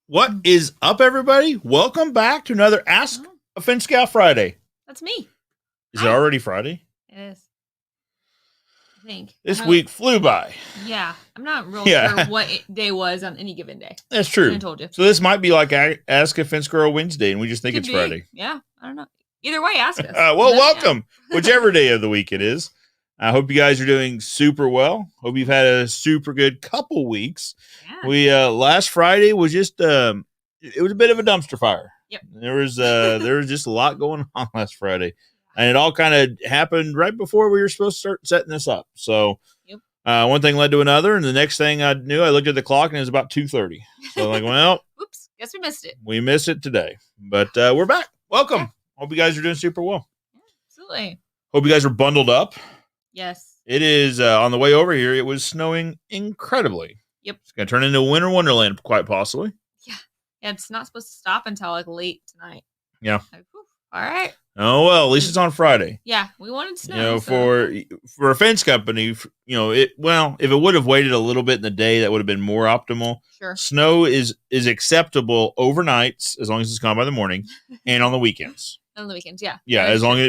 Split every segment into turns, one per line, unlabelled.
What is up, everybody? Welcome back to another Ask a Fence Scout Friday.
That's me.
Is it already Friday?
It is. I think.
This week flew by.
Yeah. I'm not real sure what day was on any given day.
That's true.
I told you.
So this might be like Ask a Fence Girl Wednesday, and we just think it's Friday.
Yeah. I don't know. Either way, ask us.
Welcome. Whichever day of the week it is. I hope you guys are doing super well. Hope you've had a super good couple weeks. Yeah. We last Friday was just it was a bit of a dumpster fire.
Yep.
There was just a lot going on last Friday, and it all kind of happened right before we were supposed to start setting this up. So, one thing led to another, and the next thing I knew, I looked at the clock and it was about 2:30. So I'm like, well,
oops, guess we missed it.
We missed it today, but we're back. Welcome. Yeah. Hope you guys are doing super well.
Yeah, absolutely.
Hope you guys are bundled up.
Yes.
It is on the way over here. It was snowing incredibly.
Yep.
It's going to turn into a winter wonderland, quite possibly.
Yeah. It's not supposed to stop until like late tonight.
Yeah.
Like, all right.
Oh, well, at least it's on Friday.
Yeah. We wanted snow.
You know, for a fence company, if it would have waited a little bit in the day, that would have been more optimal.
Sure.
Snow is acceptable overnights, as long as it's gone by the morning, and on the weekends.
On the weekends, yeah.
Yeah,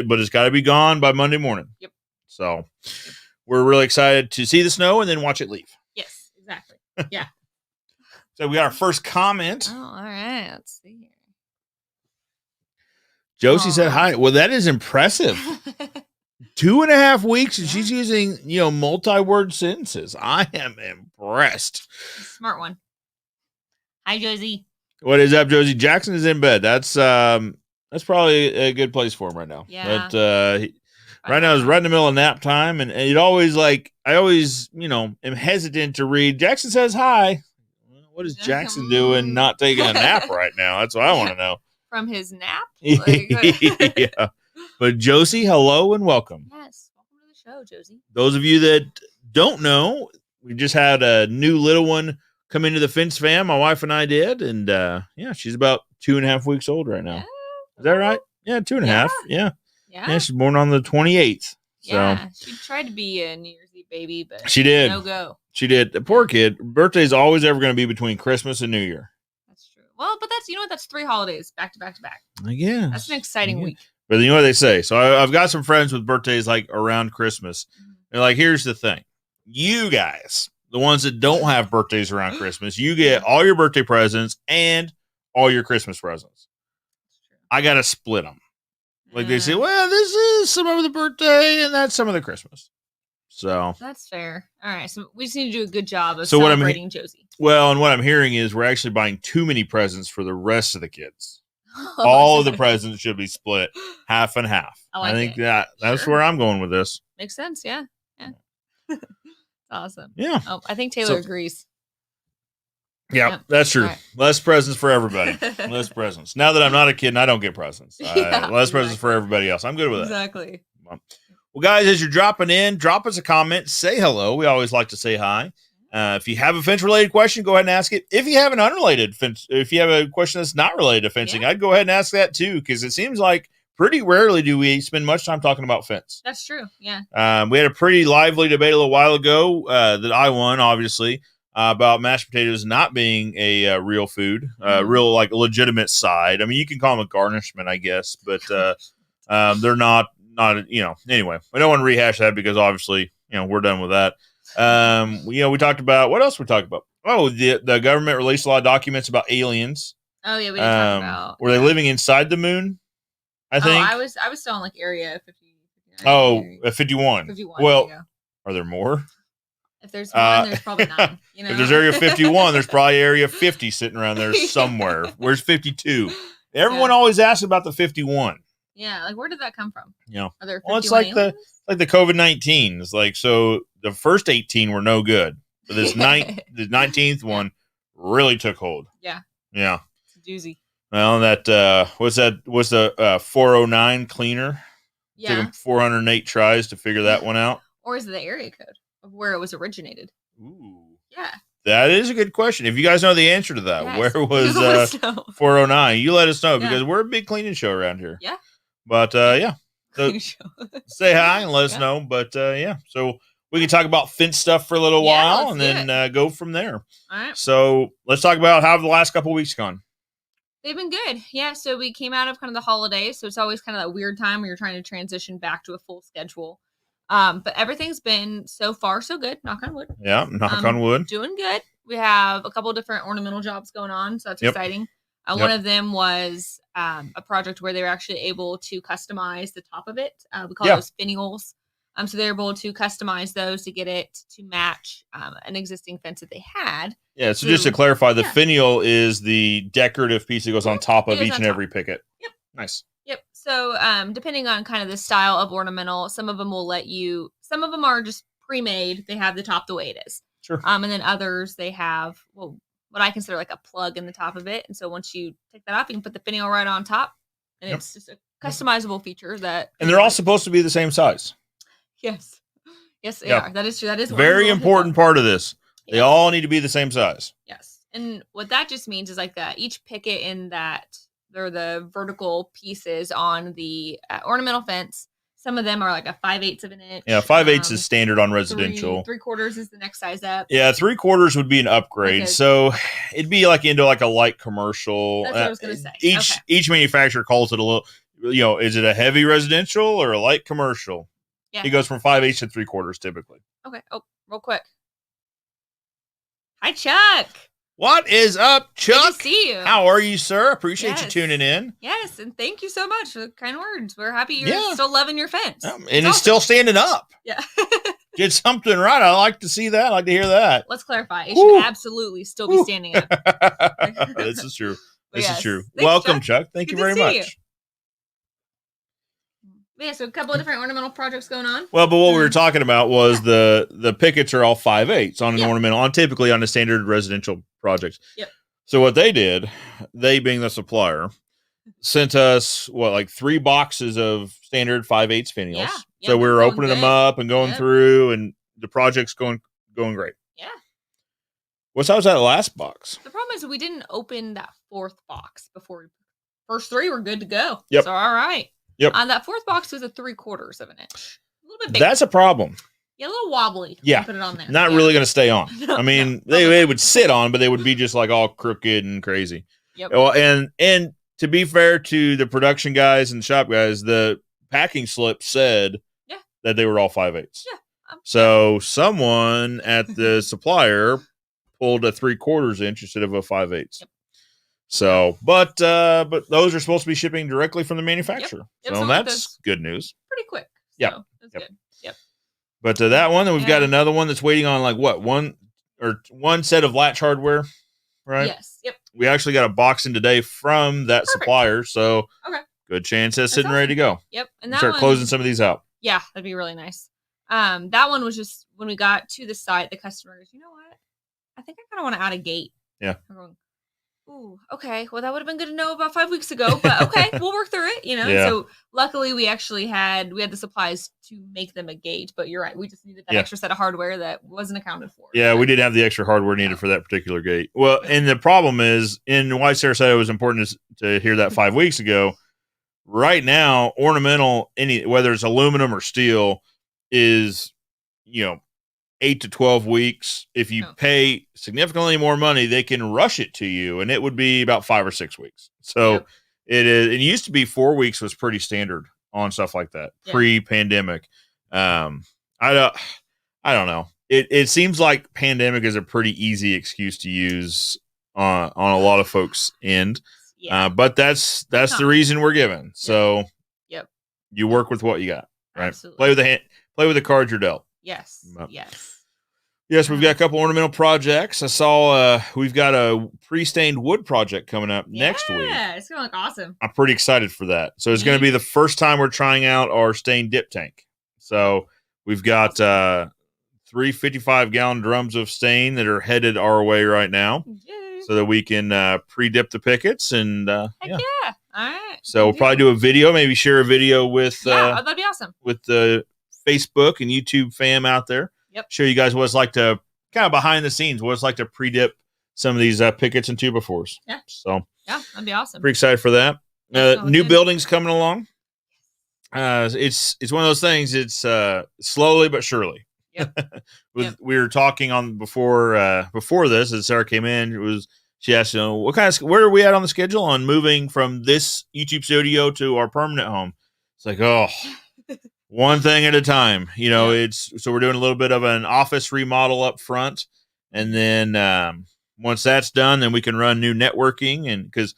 but it's got to be gone by Monday morning.
Yep.
So we're really excited to see the snow and then watch it leave.
Yes, exactly. Yeah.
So we got our first comment.
Oh, all right. Let's see here.
Josie said hi. Well, that is impressive. 2.5 weeks and she's using, multi-word sentences. I am impressed.
Smart one. Hi, Josie.
What is up, Josie? Jackson is in bed. That's probably a good place for him right now.
Yeah.
But right now is right in the middle of nap time, and I always am hesitant to read. Jackson says hi. What is Jackson doing not taking a nap right now? That's what I want to know.
From his nap?
Yeah. But Josie, hello and welcome.
Yes. Welcome to the show, Josie.
Those of you that don't know, we just had a new little one come into the fence fam. My wife and I did. And she's about 2.5 weeks old right now.
Yeah.
Is that right? Yeah, 2.5. Yeah. Yeah, she's born on the 28th. So.
Yeah, she tried to be a New Year's Eve baby, but
she did.
No go.
She did. The poor kid. Birthday's always ever going to be between Christmas and New Year.
That's true. Well, but that's 3 holidays back to back to back.
Yeah.
That's an exciting week.
But you know what they say. So I've got some friends with birthdays like around Christmas. Mm-hmm. They're like, here's the thing. You guys, the ones that don't have birthdays around Christmas, you get all your birthday presents and all your Christmas presents. I got to split them. Like they say, well, this is some of the birthday and that's some of the Christmas. So
that's fair. All right. So we just need to do a good job of celebrating Josie.
Well, and what I'm hearing is we're actually buying too many presents for the rest of the kids. All of the presents should be split half and half. I think that's where I'm going with this.
Makes sense. Yeah. Yeah. Awesome.
Yeah.
Oh, I think Taylor agrees.
Yeah, that's true. Right. Less presents for everybody. Less presents. Now that I'm not a kid and I don't get presents. Less presents for everybody else. I'm good with that.
Exactly.
Well, guys, as you're dropping in, drop us a comment. Say hello. We always like to say hi. If you have a fence-related question, go ahead and ask it. If you have an unrelated fence, if you have a question that's not related to fencing, I'd go ahead and ask that too, because it seems like pretty rarely do we spend much time talking about fence.
That's true. Yeah.
We had a pretty lively debate a little while ago that I won, obviously. About mashed potatoes not being a real food, real like legitimate side. I mean, you can call them a garnishment, I guess, but they're not. Anyway, I don't want to rehash that because obviously, we're done with that. We talked about what else we talked about. Oh, the government released a lot of documents about aliens.
Oh yeah, we did talk about.
Were they living inside the moon? I think.
I was still in like area 50.
Oh, 51.
51.
Well, are there more?
If there's one, there's probably none.
If there's area 51, there's probably area 50 sitting around there somewhere. Where's 52? Everyone always asks about the 51.
Yeah, like where did that come from?
Are
there 51
well, it's like
aliens?
the COVID-19. It's like, so the first 18 were no good. But the 19th one really took hold.
Yeah.
Yeah.
It's a doozy.
Well, what's the 409 cleaner?
Yeah.
Took them 408 tries to figure that one out.
Or is it the area code of where it was originated?
Ooh.
Yeah.
That is a good question. If you guys know the answer to that, where was 409? You let us know because we're a big cleaning show around here.
Yeah.
But So say hi and let us know. But so we can talk about fence stuff for a little while and then go from there.
All right.
So let's talk about how the last couple of weeks gone.
They've been good. Yeah. So we came out of kind of the holidays. So it's always kind of that weird time where you're trying to transition back to a full schedule. But everything's been so far so good. Knock on wood.
Yeah. Knock on wood.
Doing good. We have a couple of different ornamental jobs going on. So that's exciting. One of them was a project where they were actually able to customize the top of it. We call those finials. So they're able to customize those to get it to match an existing fence that they had.
Yeah, so just to clarify, the finial is the decorative piece that goes on top of each and every picket.
Yep.
Nice.
Yep. So depending on kind of the style of ornamental, some of them will some of them are just pre-made. They have the top the way it is.
Sure.
And then others, they have, what I consider like a plug in the top of it. And so once you take that off, you can put the finial right on top. And it's just a customizable feature that.
And they're all supposed to be the same size.
Yes. Yes, they are. That is true. That is
very important part of this. Yes. They all need to be the same size.
Yes. And what that just means is like each picket in that, they're the vertical pieces on the ornamental fence. Some of them are like a 5/8 of an inch.
Yeah, 5/8 is standard on residential.
3/4 is the next size up.
Yeah, 3/4 would be an upgrade. So it'd be like into like a light commercial.
That's what I was going to say.
Each manufacturer calls it a little, is it a heavy residential or a light commercial? Yeah. It goes from 5/8 to 3/4 typically.
Okay. Oh, real quick. Hi, Chuck.
What is up, Chuck?
Good to see you.
How are you, sir? Appreciate you tuning in.
Yes, and thank you so much for the kind words. We're happy you're still loving your fence.
And it's still standing up.
Yeah.
Did something right. I like to see that. I like to hear that.
Let's clarify. It should absolutely still be standing up.
This is true. This is true.
Thanks,
welcome, Chuck. Thank you very much.
Yeah, so a couple of different ornamental projects going on.
Well, but what we were talking about was the pickets are all 5/8 on an ornamental, typically on a standard residential project.
Yep.
So what they did, they being the supplier, sent us like 3 boxes of standard 5/8 finials. Yeah. So we were opening them up and going through, and the project's going great.
Yeah.
What size was that last box?
The problem is we didn't open that 4th box before. First 3 were good to go.
Yep.
So all right.
Yep.
That 4th box was a 3/4 of an inch. A little bit bigger.
That's a problem.
Yeah, a little wobbly.
Yeah.
Put it on there.
Not really going to stay on. I mean, they would sit on, but they would be just like all crooked and crazy.
Yep.
Well, and to be fair to the production guys and shop guys, the packing slip said that they were all 5/8.
Yeah.
So someone at the supplier pulled a 3/4 inch instead of a 5/8. Yep. So, but those are supposed to be shipping directly from the manufacturer. Yep. So that's good news.
Pretty quick.
Yeah.
So that's good. Yep.
But that one, then we've got another one that's waiting on like one set of latch hardware, right?
Yes. Yep.
We actually got a box in today from that supplier, so good chance that's sitting ready to go.
Yep. And
that start closing some of these out.
Yeah, that'd be really nice. That one was just when we got to the site, the customer goes, you know what? I think I kind of want to add a gate.
Yeah.
I'm going, ooh, okay. Well, that would have been good to know about 5 weeks ago, but okay, we'll work through it,
Yeah.
So luckily we actually had the supplies to make them a gate, but you're right. We just needed that extra set of hardware that wasn't accounted for.
Yeah, we didn't have the extra hardware needed for that particular gate. Well, and the problem is, in why Sarah said it was important to hear that 5 weeks ago, right now, ornamental, whether it's aluminum or steel, is, 8 to 12 weeks. If you pay significantly more money, they can rush it to you, and it would be about 5 or 6 weeks. So it is. It used to be 4 weeks was pretty standard on stuff like that pre-pandemic. I don't know. It seems like pandemic is a pretty easy excuse to use on a lot of folks' end. Yeah. But that's the reason we're given. So you work with what you got, right?
Absolutely.
Play with the cards you're dealt.
Yes.
Yes, we've got a couple ornamental projects. I saw we've got a pre-stained wood project coming up next week.
Yeah, it's going to look awesome.
I'm pretty excited for that. So it's going to be the first time we're trying out our stained dip tank. So we've got 3 55-gallon drums of stain that are headed our way right now. Yay. So that we can pre-dip the pickets. And
Heck yeah. All right.
So we'll probably do a video, maybe share a video with
that'd be awesome.
With the Facebook and YouTube fam out there.
Yep.
Show you guys what it's like to kind of behind the scenes, what it's like to pre-dip some of these pickets and 2x4s.
Yeah.
So
that'd be awesome.
Pretty excited for that. New buildings coming along. It's one of those things. It's slowly but surely.
Yep.
We were talking on before this as Sarah came in. She asked, where are we at on the schedule on moving from this YouTube studio to our permanent home? It's like, one thing at a time. So we're doing a little bit of an office remodel up front, and then once that's done, then we can run new networking, and because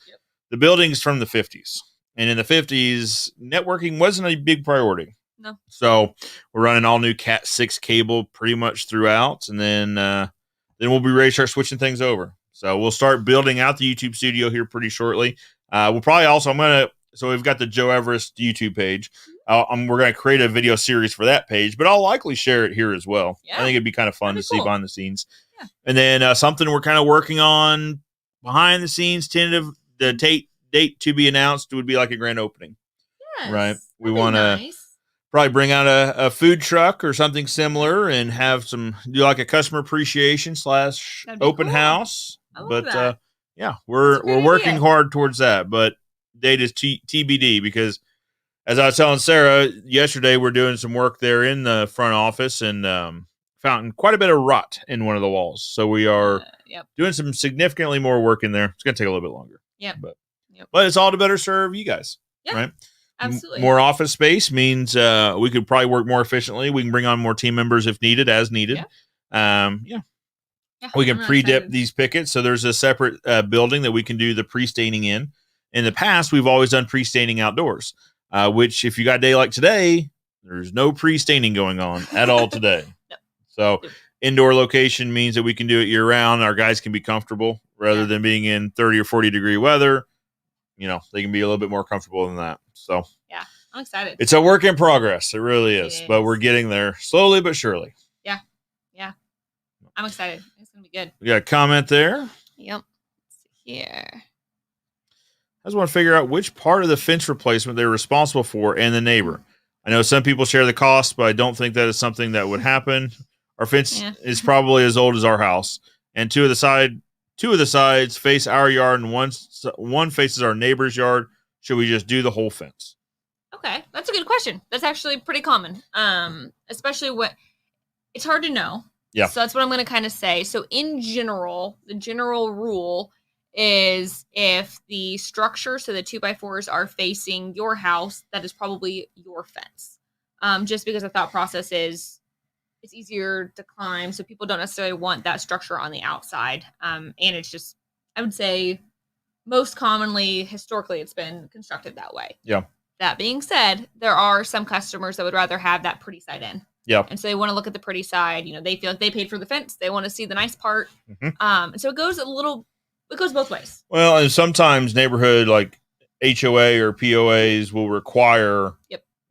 the building's from the 50s, and in the 50s, networking wasn't a big priority.
No.
So we're running all new Cat 6 cable pretty much throughout, and then we'll be ready to start switching things over. So we'll start building out the YouTube studio here pretty shortly. We'll probably also so we've got the Joe Everest YouTube page. We're going to create a video series for that page, but I'll likely share it here as well.
Yeah.
I think it'd be kind of fun to see behind the scenes.
Yeah.
And then something we're kind of working on behind the scenes, tentative, the date to be announced would be like a grand opening.
Yes.
Right. We want to probably bring out a food truck or something similar and have do like a customer appreciation / open house. But we're working hard towards that. But date is TBD, because as I was telling Sarah yesterday, we're doing some work there in the front office and found quite a bit of rot in one of the walls. So we are doing some significantly more work in there. It's going to take a little bit longer.
Yeah.
But it's all to better serve you guys.
Yeah.
Right.
Absolutely.
More office space means we could probably work more efficiently. We can bring on more team members if needed, as needed. We can pre-dip these pickets. So there's a separate building that we can do the pre-staining in. In the past, we've always done pre-staining outdoors, which if you got a day like today, there's no pre-staining going on at all today. So indoor location means that we can do it year round. Our guys can be comfortable rather than being in 30 or 40 degree weather. They can be a little bit more comfortable than that. So
yeah, I'm excited.
It's a work in progress. It really is. But we're getting there slowly but surely.
Yeah. I'm excited. It's going to be good.
We got a comment there.
Yep. Let's see here.
I just want to figure out which part of the fence replacement they're responsible for and the neighbor. I know some people share the cost, but I don't think that is something that would happen. Our fence is probably as old as our house, and two of the sides face our yard, and one faces our neighbor's yard. Should we just do the whole fence?
Okay, that's a good question. That's actually pretty common, especially it's hard to know.
Yeah.
So that's what I'm going to kind of say. So in general, the general rule is if the structure, so the 2x4s are facing your house, that is probably your fence. Just because the thought process is it's easier to climb, so people don't necessarily want that structure on the outside. And it's just, I would say, most commonly, historically, it's been constructed that way.
Yeah. That
being said, there are some customers that would rather have that pretty side in.
Yeah.
And so they want to look at the pretty side. They feel like they paid for the fence. They want to see the nice part.
Mm-hmm.
And so it goes both ways.
Well, and sometimes neighborhood like HOA or POAs will require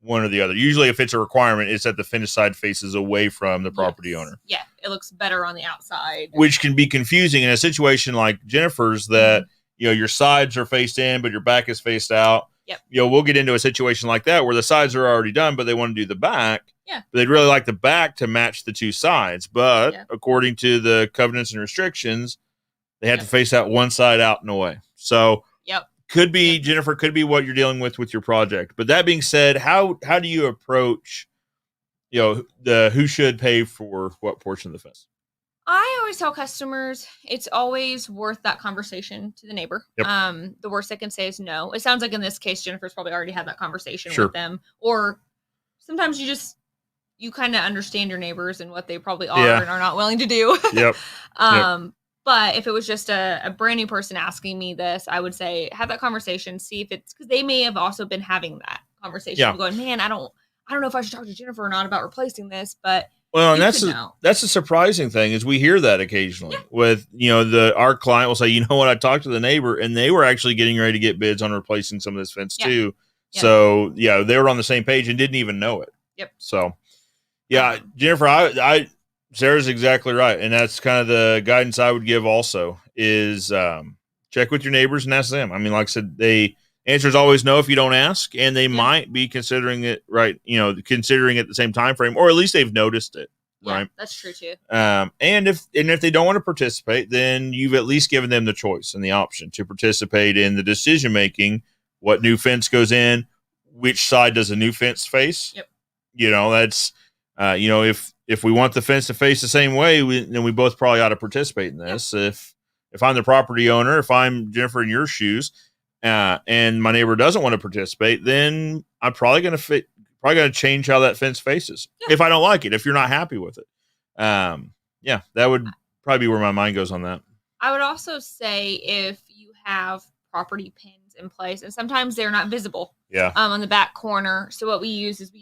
one or the other. Usually if it's a requirement, it's that the finished side faces away from the property owner.
Yeah. It looks better on the outside.
Which can be confusing in a situation like Jennifer's that, your sides are faced in, but your back is faced out.
Yep.
We'll get into a situation like that where the sides are already done, but they want to do the back.
Yeah.
But they'd really like the back to match the two sides. But according to the covenants and restrictions, they have to face that one side out and away. So could be, Jennifer, could be what you're dealing with your project. But that being said, how do you approach, the who should pay for what portion of the fence?
I always tell customers it's always worth that conversation to the neighbor.
Yep.
The worst they can say is no. It sounds like in this case, Jennifer's probably already had that conversation with them. Or sometimes you kind of understand your neighbors and what they probably are and are not willing to do.
Yep.
But if it was just a brand new person asking me this, I would say have that conversation, see if it's, because they may have also been having that conversation going, man, I don't know if I should talk to Jennifer or not about replacing this, but
and that's a surprising thing is we hear that occasionally with, our client will say, you know what, I talked to the neighbor and they were actually getting ready to get bids on replacing some of this fence too. Yeah. So they were on the same page and didn't even know it.
Yep.
So Jennifer, Sarah's exactly right. And that's kind of the guidance I would give also is check with your neighbors and ask them. I mean, like I said, the answer is always no if you don't ask, and they might be considering it considering it at the same time frame, or at least they've noticed it. Right.
That's true too.
And if they don't want to participate, then you've at least given them the choice and the option to participate in the decision making, what new fence goes in, which side does a new fence face.
Yep.
That's if we want the fence to face the same way, then we both probably ought to participate in this. Yep. If I'm the property owner, if I'm Jennifer in your shoes, and my neighbor doesn't want to participate, then I'm probably going to change how that fence faces. Yep. If I don't like it, if you're not happy with it. Yeah, that would probably be where my mind goes on that.
I would also say if you have property pins in place, and sometimes they're not visible.
Yeah.
On the back corner. So what we use is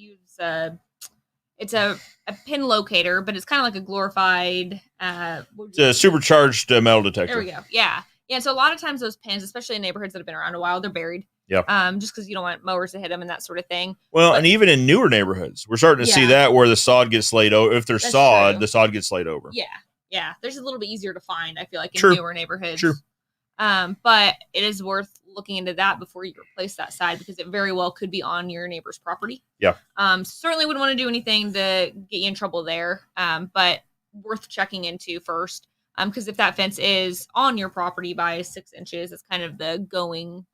it's a pin locator, but it's kind of like a glorified. It's
a supercharged metal detector.
There we go. Yeah. Yeah. So a lot of times those pins, especially in neighborhoods that have been around a while, they're buried.
Yeah.
Just because you don't want mowers to hit them and that sort of thing.
Well, and even in newer neighborhoods, we're starting to see that where the sod gets laid over. If there's sod, the sod gets laid over.
Yeah. Yeah. There's a little bit easier to find, I feel like, in newer neighborhoods.
True.
But it is worth looking into that before you replace that side, because it very well could be on your neighbor's property.
Yeah.
Certainly wouldn't want to do anything to get you in trouble there. But worth checking into first. Because if that fence is on your property by 6 inches, it's kind of the going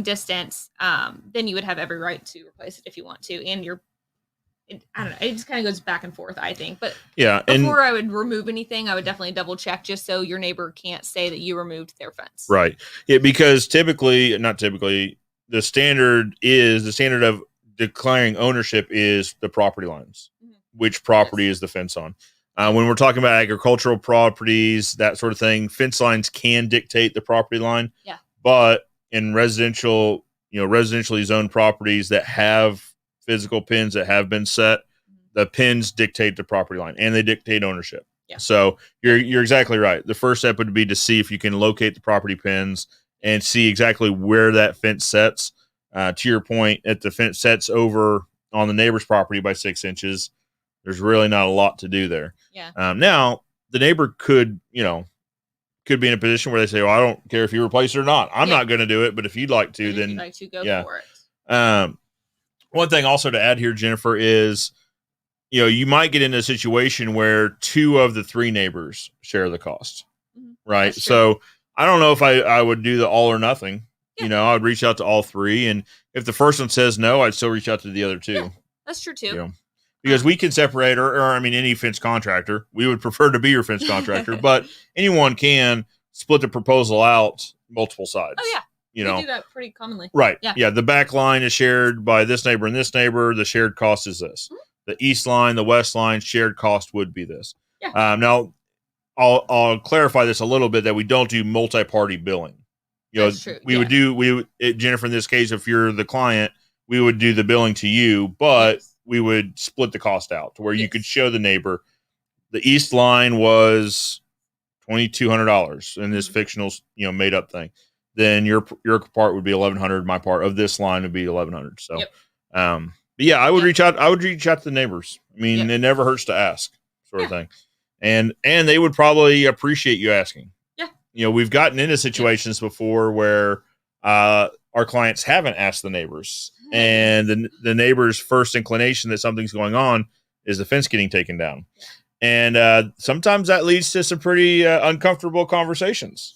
distance, then you would have every right to replace it if you want to. And I don't know, it just kind of goes back and forth, I think. But
yeah,
before I would remove anything, I would definitely double check, just so your neighbor can't say that you removed their fence.
Right. Yeah, because not typically, the standard of declaring ownership is the property lines. Mm-hmm. Which property is the fence on? When we're talking about agricultural properties, that sort of thing, fence lines can dictate the property line.
Yeah.
But in residentially zoned properties that have physical pins that have been set, the pins dictate the property line and they dictate ownership.
Yeah.
So you're exactly right. The first step would be to see if you can locate the property pins and see exactly where that fence sets. To your point, if the fence sets over on the neighbor's property by 6 inches, there's really not a lot to do there.
Yeah.
Now the neighbor could be in a position where they say, well, I don't care if you replace it or not. I'm not going to do it, but if you'd like to, then
go for it.
One thing also to add here, Jennifer, is, you might get into a situation where 2 of the 3 neighbors share the cost, right? So I don't know if I would do the all or nothing. Yeah. I would reach out to all 3. And if the first one says no, I'd still reach out to the other 2.
Yeah, that's true too.
Because we can separate, or any fence contractor. We would prefer to be your fence contractor, but anyone can split the proposal out multiple sides.
Oh, yeah. We do that pretty commonly.
Right. Yeah. The back line is shared by this neighbor and this neighbor. The shared cost is this. Mm-hmm. The east line, the west line, shared cost would be this.
Yeah.
Now, I'll clarify this a little bit, that we don't do multi-party billing.
That's true.
Jennifer, in this case, if you're the client, we would do the billing to you, but we would split the cost out to where you could show the neighbor the east line was $2,200 in this fictional, made up thing. Then your part would be $1,100. My part of this line would be $1,100. So, but yeah, I would reach out. I would reach out to the neighbors. I mean, it never hurts to ask, sort of thing, and they would probably appreciate you asking. Yeah, we've gotten into situations before where our clients haven't asked the neighbors, and the neighbor's first inclination that something's going on is the fence getting taken down, and sometimes that leads to some pretty uncomfortable conversations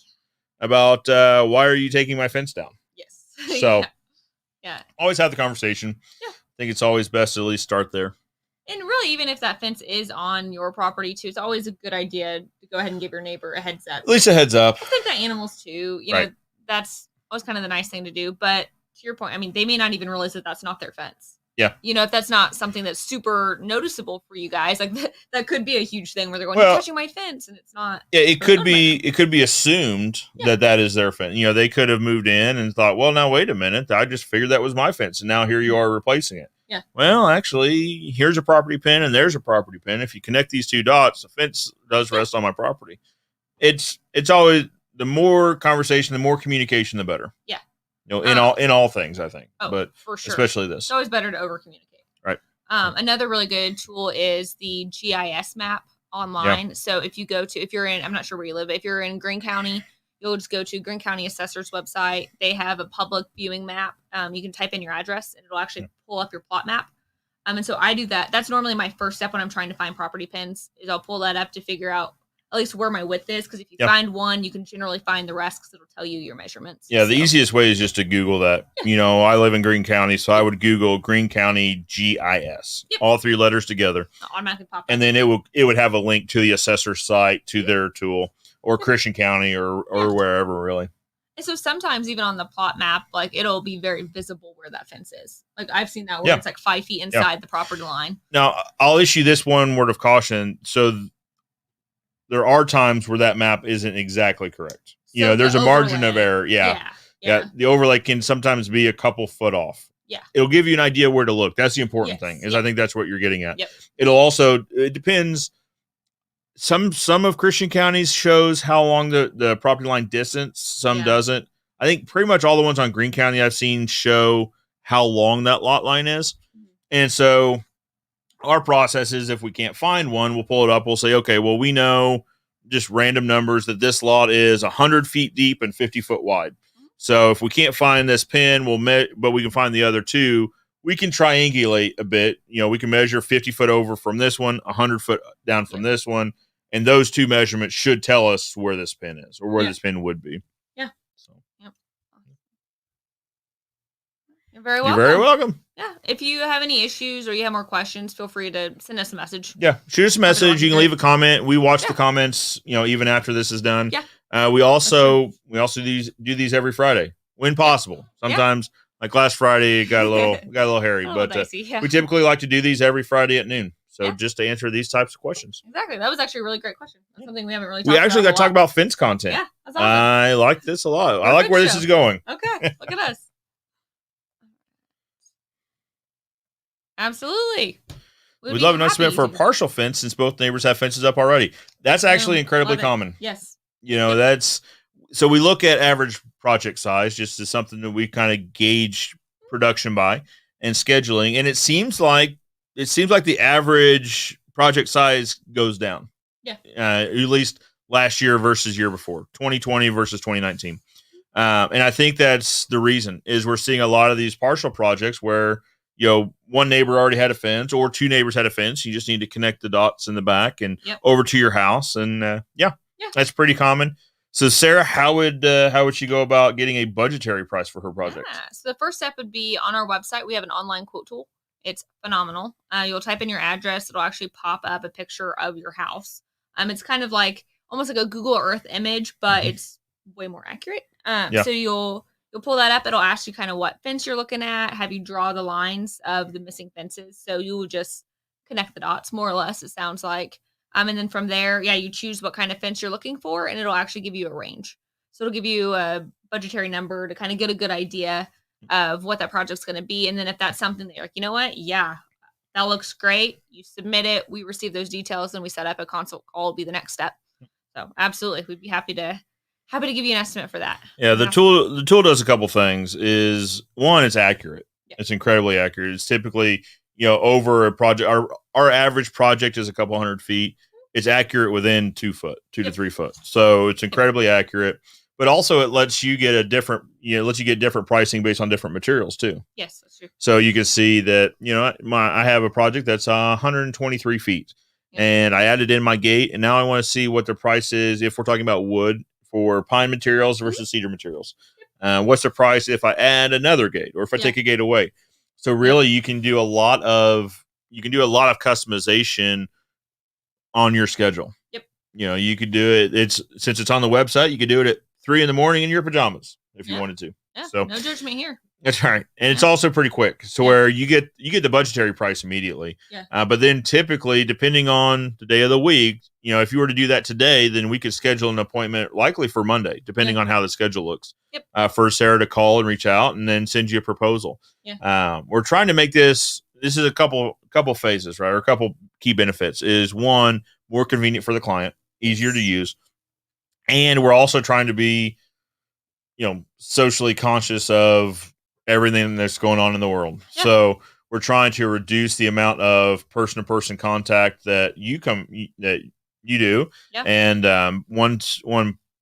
about why are you taking my fence down?
Yes.
So,
yeah,
always have the conversation. Yeah, I think it's always best to at least start there.
And really, even if that fence is on your property too, it's always a good idea to go ahead and give your neighbor a heads up.
At least a heads up.
I think that animals too, you know, that's always kind of the nice thing to do. But to your point, I mean, they may not even realize that that's not their fence.
Yeah.
If that's not something that's super noticeable for you guys, like that could be a huge thing where they're going, you're touching my fence, and it's not.
Yeah, it could be assumed that is their fence. They could have moved in and thought, well, now wait a minute, I just figured that was my fence, and now here you are replacing it.
Yeah.
Well, actually, here's a property pin and there's a property pin. If you connect these 2 dots, the fence does rest on my property. It's always, the more conversation, the more communication, the better.
Yeah.
In all things, I think. But
for sure,
especially this.
It's always better to over communicate.
Right.
Another really good tool is the GIS map online. Yeah. So if you're in, I'm not sure where you live, but if you're in Greene County, you'll just go to Greene County Assessor's website. They have a public viewing map. You can type in your address and it'll actually pull up your plot map. And so I do that. That's normally my first step when I'm trying to find property pins, is I'll pull that up to figure out at least where my width is. Because if you
Yep.
find one, you can generally find the rest because it'll tell you your measurements.
Yeah, the easiest way is just to Google that.
Yeah.
You know, I live in Greene County, so I would Google Greene County GIS,
Yep.
all 3 letters together.
It'll automatically pop up.
And then it would have a link to the assessor's site, to their tool, or Christian County or wherever, really.
And so sometimes even on the plot map, like it'll be very visible where that fence is. Like I've seen that where it's like 5 feet inside the property line.
Now, I'll issue this one word of caution. So there are times where that map isn't exactly correct.
So
there's
the
a margin of
overlay.
error. Yeah. The overlay can sometimes be a couple foot off.
Yeah.
It'll give you an idea where to look. That's the important thing, is I think that's what you're getting at.
Yep.
It depends. Some of Christian counties shows how long the property line distance. Some doesn't. I think pretty much all the ones on Greene County I've seen show how long that lot line is. Mm-hmm. And so our process is, if we can't find one, we'll pull it up. We'll say, okay, well, we know just random numbers that this lot is 100 feet deep and 50 foot wide. Mm-hmm. So if we can't find this pin, but we can find the other 2. We can triangulate a bit. We can measure 50 foot over from this one, 100 foot down from this one. And those 2 measurements should tell us where this pin is, or where this pin would be.
Yeah.
So.
Yep. You're very welcome.
You're very welcome.
Yeah. If you have any issues or you have more questions, feel free to send us a message.
Yeah. Shoot us a message. You can leave a comment. We watch the comments, even after this is done.
Yeah.
We also do these every Friday when possible. Sometimes, like last Friday, it got a little hairy, but
dicey,
we typically like to do these every Friday at noon. So just to answer these types of questions.
Exactly. That was actually a really great question. That's something we haven't really talked about.
We actually got to talk about fence content.
Yeah. That's awesome.
I like this a lot. I like where this is going.
Okay. Look at us. Absolutely.
We'd love an estimate for a partial fence, since both neighbors have fences up already. That's actually incredibly common.
Yes.
So we look at average project size just as something that we kind of gauge production by and scheduling. And it seems like the average project size goes down.
Yeah.
At least last year versus year before, 2020 versus 2019. And I think that's the reason, is we're seeing a lot of these partial projects where, one neighbor already had a fence, or 2 neighbors had a fence. You just need to connect the dots in the back and over to your house. And that's pretty common. So Sarah, how would she go about getting a budgetary price for her project?
Yeah. So the first step would be on our website. We have an online quote tool. It's phenomenal. You'll type in your address. It'll actually pop up a picture of your house. It's kind of like almost like a Google Earth image, but it's way more accurate. So you'll pull that up. It'll ask you kind of what fence you're looking at, have you draw the lines of the missing fences. So you will just connect the dots, more or less, it sounds like. And then from there, you choose what kind of fence you're looking for, and it'll actually give you a range. So it'll give you a budgetary number to kind of get a good idea of what that project's going to be. And then if that's something that you're like, you know what? Yeah, that looks great. You submit it. We receive those details, and we set up a consult call will be the next step. So absolutely, we'd be happy to give you an estimate for that.
Yeah, the tool does a couple things. Is one, it's accurate. Yep. It's incredibly accurate. It's typically, over a project. Our average project is a couple 100 feet. It's accurate within 2 to 3 foot. So it's incredibly accurate. But also, it lets you get different pricing based on different materials too.
Yes, that's true.
So you can see that, I have a project that's 123 feet, and I added in my gate, and now I want to see what the price is if we're talking about wood for pine materials versus cedar materials. What's the price if I add another gate, or if I take a gate away? So really, you can do a lot of customization on your schedule.
Yep.
You could do it. Since it's on the website, you could do it at 3 a.m. in your pajamas if you wanted to.
Yeah.
So
no judgment here.
That's right. And it's also pretty quick. So where you get the budgetary price immediately.
Yeah.
But then typically, depending on the day of the week, if you were to do that today, then we could schedule an appointment likely for Monday, depending on how the schedule looks.
Yep.
For Sarah to call and reach out and then send you a proposal.
Yeah.
We're trying to make this is a couple phases, right? Or a couple key benefits. Is one, more convenient for the client, easier to use. And we're also trying to be, socially conscious of everything that's going on in the world. Yeah. So we're trying to reduce the amount of person-to-person contact that you do.
Yeah.
And one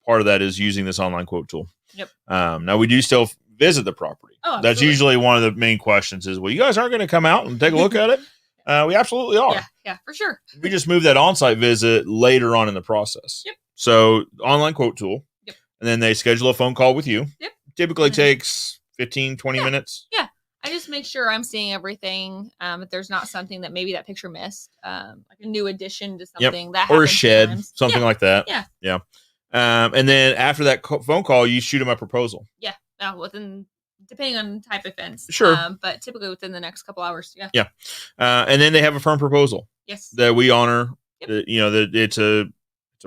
part of that is using this online quote tool.
Yep.
Now we do still visit the property.
Oh,
that's usually one of the main questions is, well, you guys aren't going to come out and take a look at it? We absolutely are.
Yeah, for sure.
We just move that on-site visit later on in the process.
Yep.
So online quote tool.
Yep.
And then they schedule a phone call with you.
Yep.
Typically takes 15, 20 minutes.
Yeah. I just make sure I'm seeing everything. If there's not something that maybe that picture missed, like a new addition to something that
or a
happens
shed,
sometimes.
something like that.
Yeah.
Yeah. And then after that phone call, you shoot them a proposal.
Yeah. Depending on the type of fence.
Sure.
But typically within the next couple hours. Yeah.
Yeah. And then they have a firm proposal.
Yes.
That we honor.
Yep.
That it's a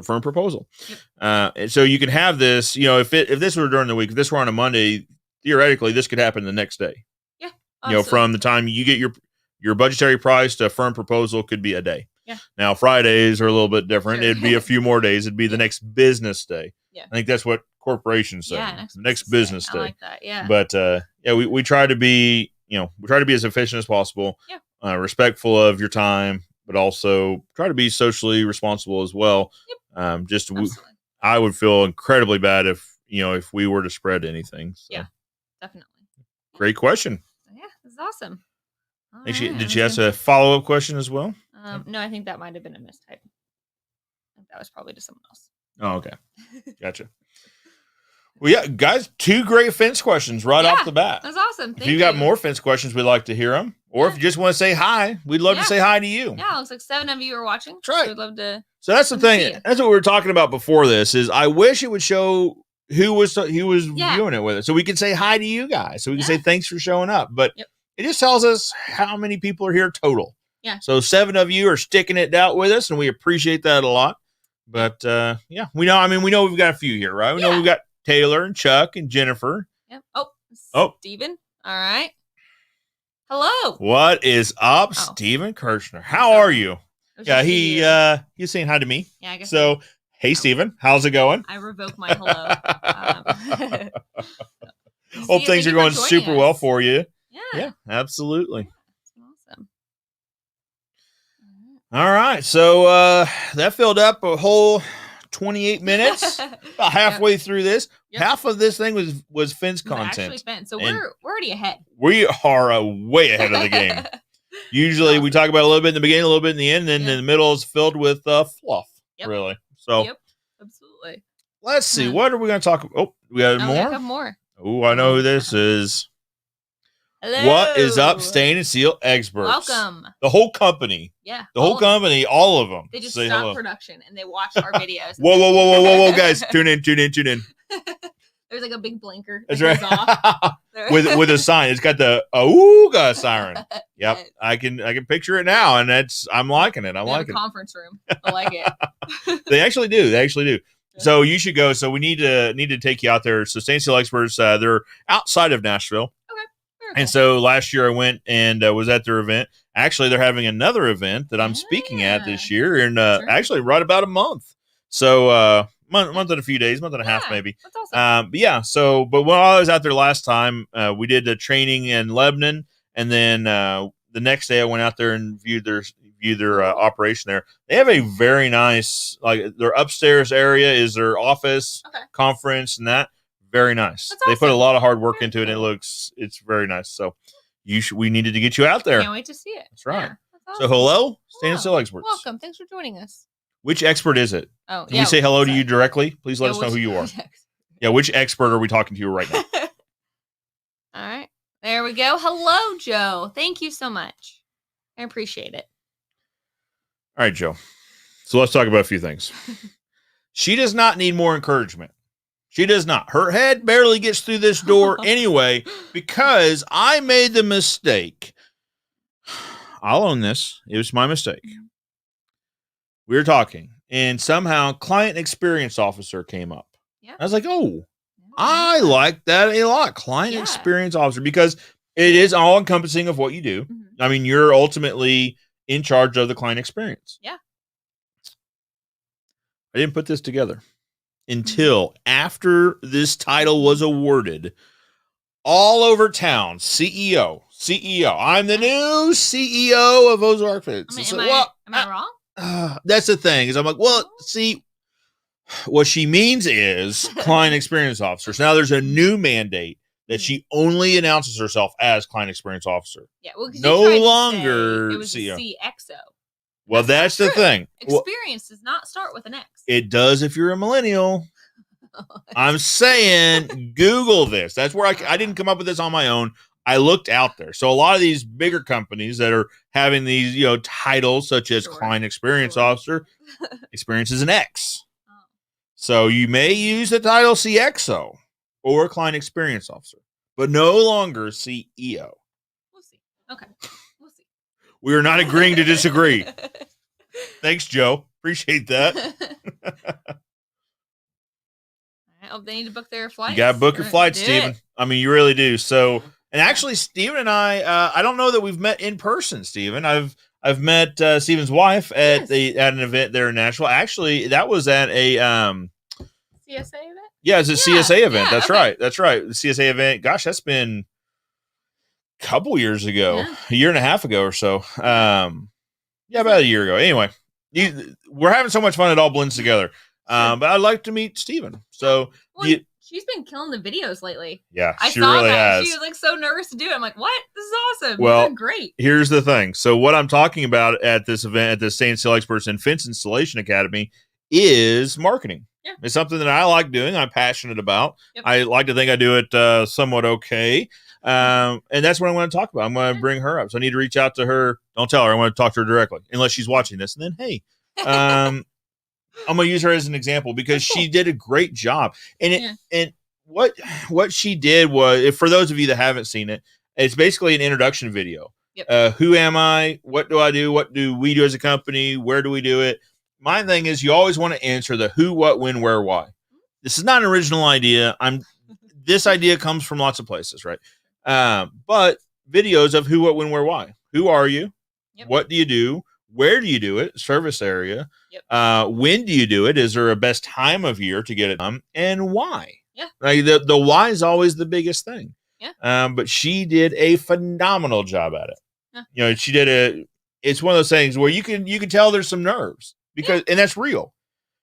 firm proposal.
Yep.
And so you can have this, if this were during the week, if this were on a Monday, theoretically, this could happen the next day.
Yeah.
From the time you get your budgetary price to a firm proposal could be a day.
Yeah.
Now, Fridays are a little bit different.
Sure.
It'd be a few more days. It'd be the next business day.
Yeah.
I think that's what corporations say.
Yeah.
Next business day.
I like that. Yeah.
But we try to be, as efficient as possible.
Yeah.
Respectful of your time, but also try to be socially responsible as well.
Yep.
I would feel incredibly bad if we were to spread anything. So.
Yeah, definitely.
Great question.
Yeah, this is awesome.
Did she ask a follow-up question as well?
No, I think that might have been a mistype. I think that was probably to someone else.
Oh, okay. Gotcha. Well, yeah, guys, 2 great fence questions right off the bat.
That's awesome.
If you got more fence questions, we'd like to hear them. Or if you just want to say hi, we'd love to say hi to you.
Yeah, it looks like 7 of you are watching.
That's right.
So we'd love to.
So that's the thing. That's what we were talking about before this is I wish it would show who was viewing it with us. So we could say hi to you guys. So we can say thanks for showing up. But it just tells us how many people are here total.
Yeah.
So 7 of you are sticking it out with us, and we appreciate that a lot. But we know we've got a few here, right? We know we've got Taylor and Chuck and Jennifer.
Yep. Oh. Steven. All right. Hello.
What is up, Steven Kirchner? How are you? Yeah, he's saying hi to me.
Yeah, I guess
so. Hey, Steven, how's it going?
I revoke my hello.
Hope things are going super well for you. Yeah, absolutely.
Awesome.
All right, so that filled up a whole 28 minutes. About halfway through this, half of this thing was fence content.
Actually fence, so we're already ahead.
We are way ahead of the game. Usually, we talk about a little bit in the beginning, a little bit in the end, and then in the middle is filled with fluff. Really. So,
absolutely.
Let's see. What are we going to talk about? Oh, we got more?
We have more.
Oh, I know who this is.
Hello.
What is up, Stain and Seal experts?
Welcome.
The whole company.
Yeah.
The whole company, all of them.
They just stopped production and they watched our videos.
Whoa, guys. Tune in.
There's like a big blinker.
That's right. with a sign. It's got the ooga siren. Yep. I can picture it now, and I'm liking it. I'm liking it.
Conference room. I like it.
They actually do. So you should go. So we need to take you out there. So Stain and Seal experts, they're outside of Nashville. Okay. And so last year I went and was at their event. Actually, they're having another event that I'm speaking at this year in actually right about a month. So month and a few days, month and a half maybe.
That's awesome.
But when I was out there last time, we did a training in Lebanon, and then the next day I went out there and viewed their operation there. They have a very nice, like their upstairs area is their office, conference, and that. Very nice. That's awesome. They put a lot of hard work into it, and it's very nice. So we needed to get you out there.
Can't wait to see it.
That's right. Yeah, that's awesome. So hello, Stain and Seal experts.
Welcome. Thanks for joining us.
Which expert is it?
Oh,
Can we say hello to you directly? Please let us know who you are. Yeah, which expert are we talking to right now?
All right. There we go. Hello, Joe. Thank you so much. I appreciate it.
All right, Joe. So let's talk about a few things. She does not need more encouragement. She does not. Her head barely gets through this door anyway because I made the mistake. I'll own this. It was my mistake. We were talking, and somehow client experience officer came up. Yeah. I was like, I like that a lot. Client experience officer, because it is all encompassing of what you do. Mm-hmm. I mean, you're ultimately in charge of the client experience.
Yeah.
I didn't put this together until after this title was awarded. All over town, CEO. I'm the new CEO of Ozark Fence.
Am I wrong?
That's the thing is I'm like, well, see, what she means is client experience officer. So now there's a new mandate that she only announces herself as client experience officer.
Yeah, well,
no longer
it was
CEO.
CXO.
Well, that's the thing.
Experience does not start with an X.
It does if you're a millennial. I'm saying Google this. That's where I didn't come up with this on my own. I looked out there. So a lot of these bigger companies that are having these, titles such as Client Experience Officer, experience is an X. Oh. So you may use the title CXO or Client Experience Officer, but no longer CEO.
We'll see. Okay. We'll see.
We are not agreeing to disagree. Thanks, Joe. Appreciate that.
I hope they need to book their flights.
You got to book your flights, Stephen. I mean, you really do. So, and actually, Stephen and I don't know that we've met in person, Stephen. I've met Stephen's wife at an event there in Nashville. Actually, that was at a
CSA event.
Yeah, it's a CSA event. That's right. That's right. The CSA event. Gosh, that's been a couple years ago, a year and a half ago or so. About a year ago. Anyway, we're having so much fun. It all blends together. But I'd like to meet Stephen. So
she's been killing the videos lately.
Yeah,
I saw really that. She was like so nervous to do it. I'm like, what? This is awesome.
Well,
great.
Here's the thing. So what I'm talking about at this event, at the Stand Still Experts and Fence Installation Academy, is marketing. Yeah. It's something that I like doing. I'm passionate about. Yep. I like to think I do it somewhat okay. And that's what I want to talk about. I'm going to bring her up. So I need to reach out to her. Don't tell her. I want to talk to her directly, unless she's watching this. And then, hey, I'm going to use her as an example because she did a great job. And what she did was, for those of you that haven't seen it, it's basically an introduction video. Yep. Who am I? What do I do? What do we do as a company? Where do we do it? My thing is, you always want to answer the who, what, when, where, why. This is not an original idea. This idea comes from lots of places, right? But videos of who, what, when, where, why. Who are you? Yep. What do you do? Where do you do it? Service area. Yep. When do you do it? Is there a best time of year to get it done? And why? Yeah. Like the why is always the biggest thing. Yeah. But she did a phenomenal job at it. Yeah. She did it's one of those things where you can tell there's some nerves because, and that's real.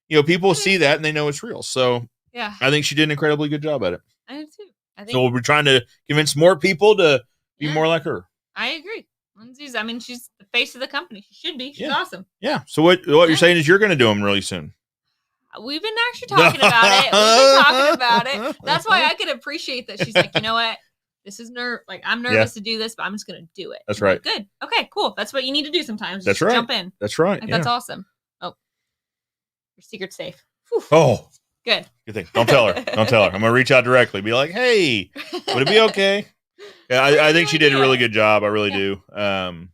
People see that and they know it's real. So yeah, I think she did an incredibly good job at it.
I do too.
So we're trying to convince more people to be more like her.
I agree. Lindsay's, she's the face of the company. She should be. She's awesome.
Yeah. So what you're saying is you're going to do them really soon.
We've been actually talking about it. We've been talking about it. That's why I could appreciate that. She's like, you know what? This is I'm nervous to do this, but I'm just going to do it.
That's right.
Like, good. Okay, cool. That's what you need to do sometimes.
That's right.
Jump in.
That's right.
That's awesome. Oh, your secret's safe.
Whew. Oh,
good.
Good thing. Don't tell her. Don't tell her. I'm going to reach out directly. Be like, hey, would it be okay? Yeah, I think she did a really good job. I really do. And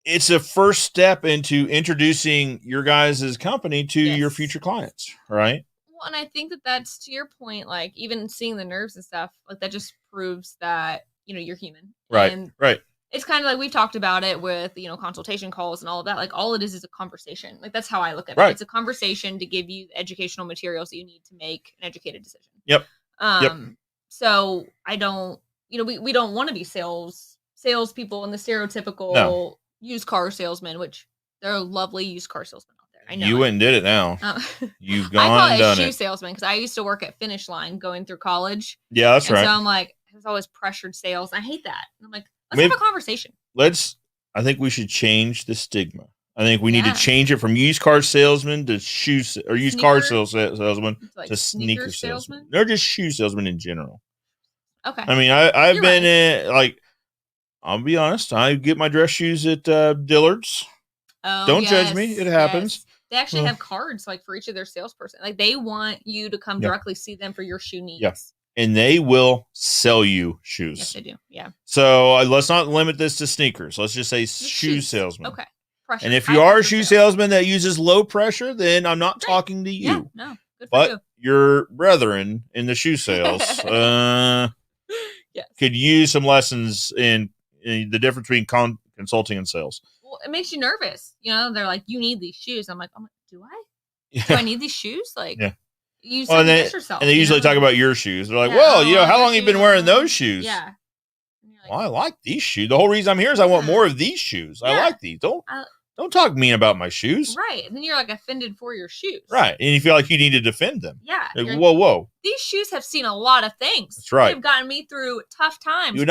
it's a first step into introducing your guys' company to your future clients, right?
Well, and I think that's to your point, like even seeing the nerves and stuff, like that just proves that, you're human.
Right.
And
right.
It's kind of like we've talked about it with, consultation calls and all of that. Like all it is a conversation. Like that's how I look at it. It's a conversation to give you educational materials that you need to make an educated decision.
Yep.
So I don't, we don't want to be salespeople and the stereotypical used car salesman, which there are lovely used car salesmen out there. I know
you went and did it now. You've gone
I call
and
it
done
shoe salesman because I used to work at Finish Line going through college.
Yeah, that's right.
So I'm like, there's always pressured sales. I hate that. And I'm like, let's have a conversation.
I think we should change the stigma. I think we need to change it from used car salesman to used car salesman to sneaker salesman. They're just shoe salesman in general.
Okay.
I've been in, I'll be honest, I get my dress shoes at Dillard's.
Oh,
don't judge me. It happens.
Yes. They actually have cards for each of their salesperson. Like they want you to come directly see them for your shoe needs.
Yes. And they will sell you shoes.
Yes, they do. Yeah.
So let's not limit this to sneakers. Let's just say shoe salesman.
Okay. Pressure.
And if you are a shoe salesman that uses low pressure, then I'm not talking to you.
Yeah, no. Good for you.
Your brethren in the shoe sales could use some lessons in the difference between consulting and sales.
Well, it makes you nervous. They're like, you need these shoes. I'm like, do I? Yeah. Do I need these shoes? You yourself.
And they usually talk about your shoes. They're like, how long have you been wearing those shoes?
Yeah.
Well, I like these shoes. The whole reason I'm here is I want more of these shoes. I like these. Don't talk mean about my shoes.
Right. And then you're offended for your shoes.
Right. And you feel like you need to defend them.
Yeah.
Whoa.
These shoes have seen a lot of things.
That's right.
They've gotten me through tough times.
You would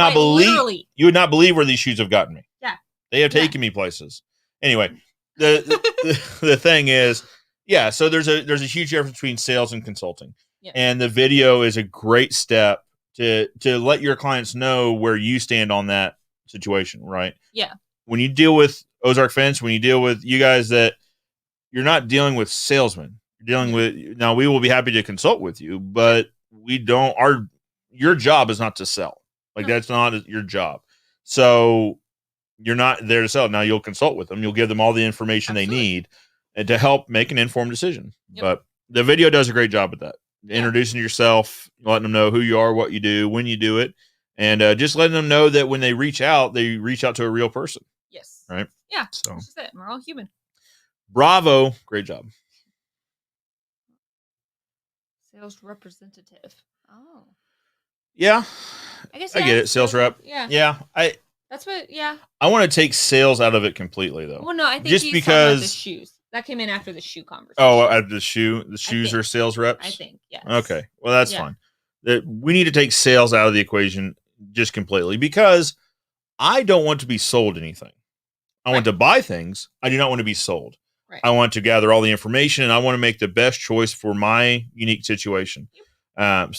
not believe where these shoes have gotten me.
Yeah.
They have taken me places. Anyway, the thing is, yeah. So there's a huge difference between sales and consulting, and the video is a great step to let your clients know where you stand on that situation, right?
Yeah.
When you deal with Ozark Fence, when you deal with you guys, that you're not dealing with salesmen. You're dealing with, now we will be happy to consult with you, but we don't, your job is not to sell. Like that's not your job. So you're not there to sell. Now you'll consult with them. You'll give them all the information they need and to help make an informed decision. But the video does a great job at that. Introducing yourself, letting them know who you are, what you do, when you do it, and just letting them know that when they reach out to a real person.
Yes.
Right?
Yeah.
So
that's just it. We're all human.
Bravo. Great job.
Sales representative. Oh.
Yeah.
I guess
I get it. Sales rep.
Yeah.
Yeah.
That's what, yeah.
I want to take sales out of it completely, though.
Well, no, I think
just
he's
because
talking about the shoes. That came in after the shoe conversation.
Oh, the shoes are sales reps?
I think, yes.
Okay. Well, that's fine. We need to take sales out of the equation just completely, because I don't want to be sold anything. I want to buy things. I do not want to be sold. Right. I want to gather all the information, and I want to make the best choice for my unique situation. Yep.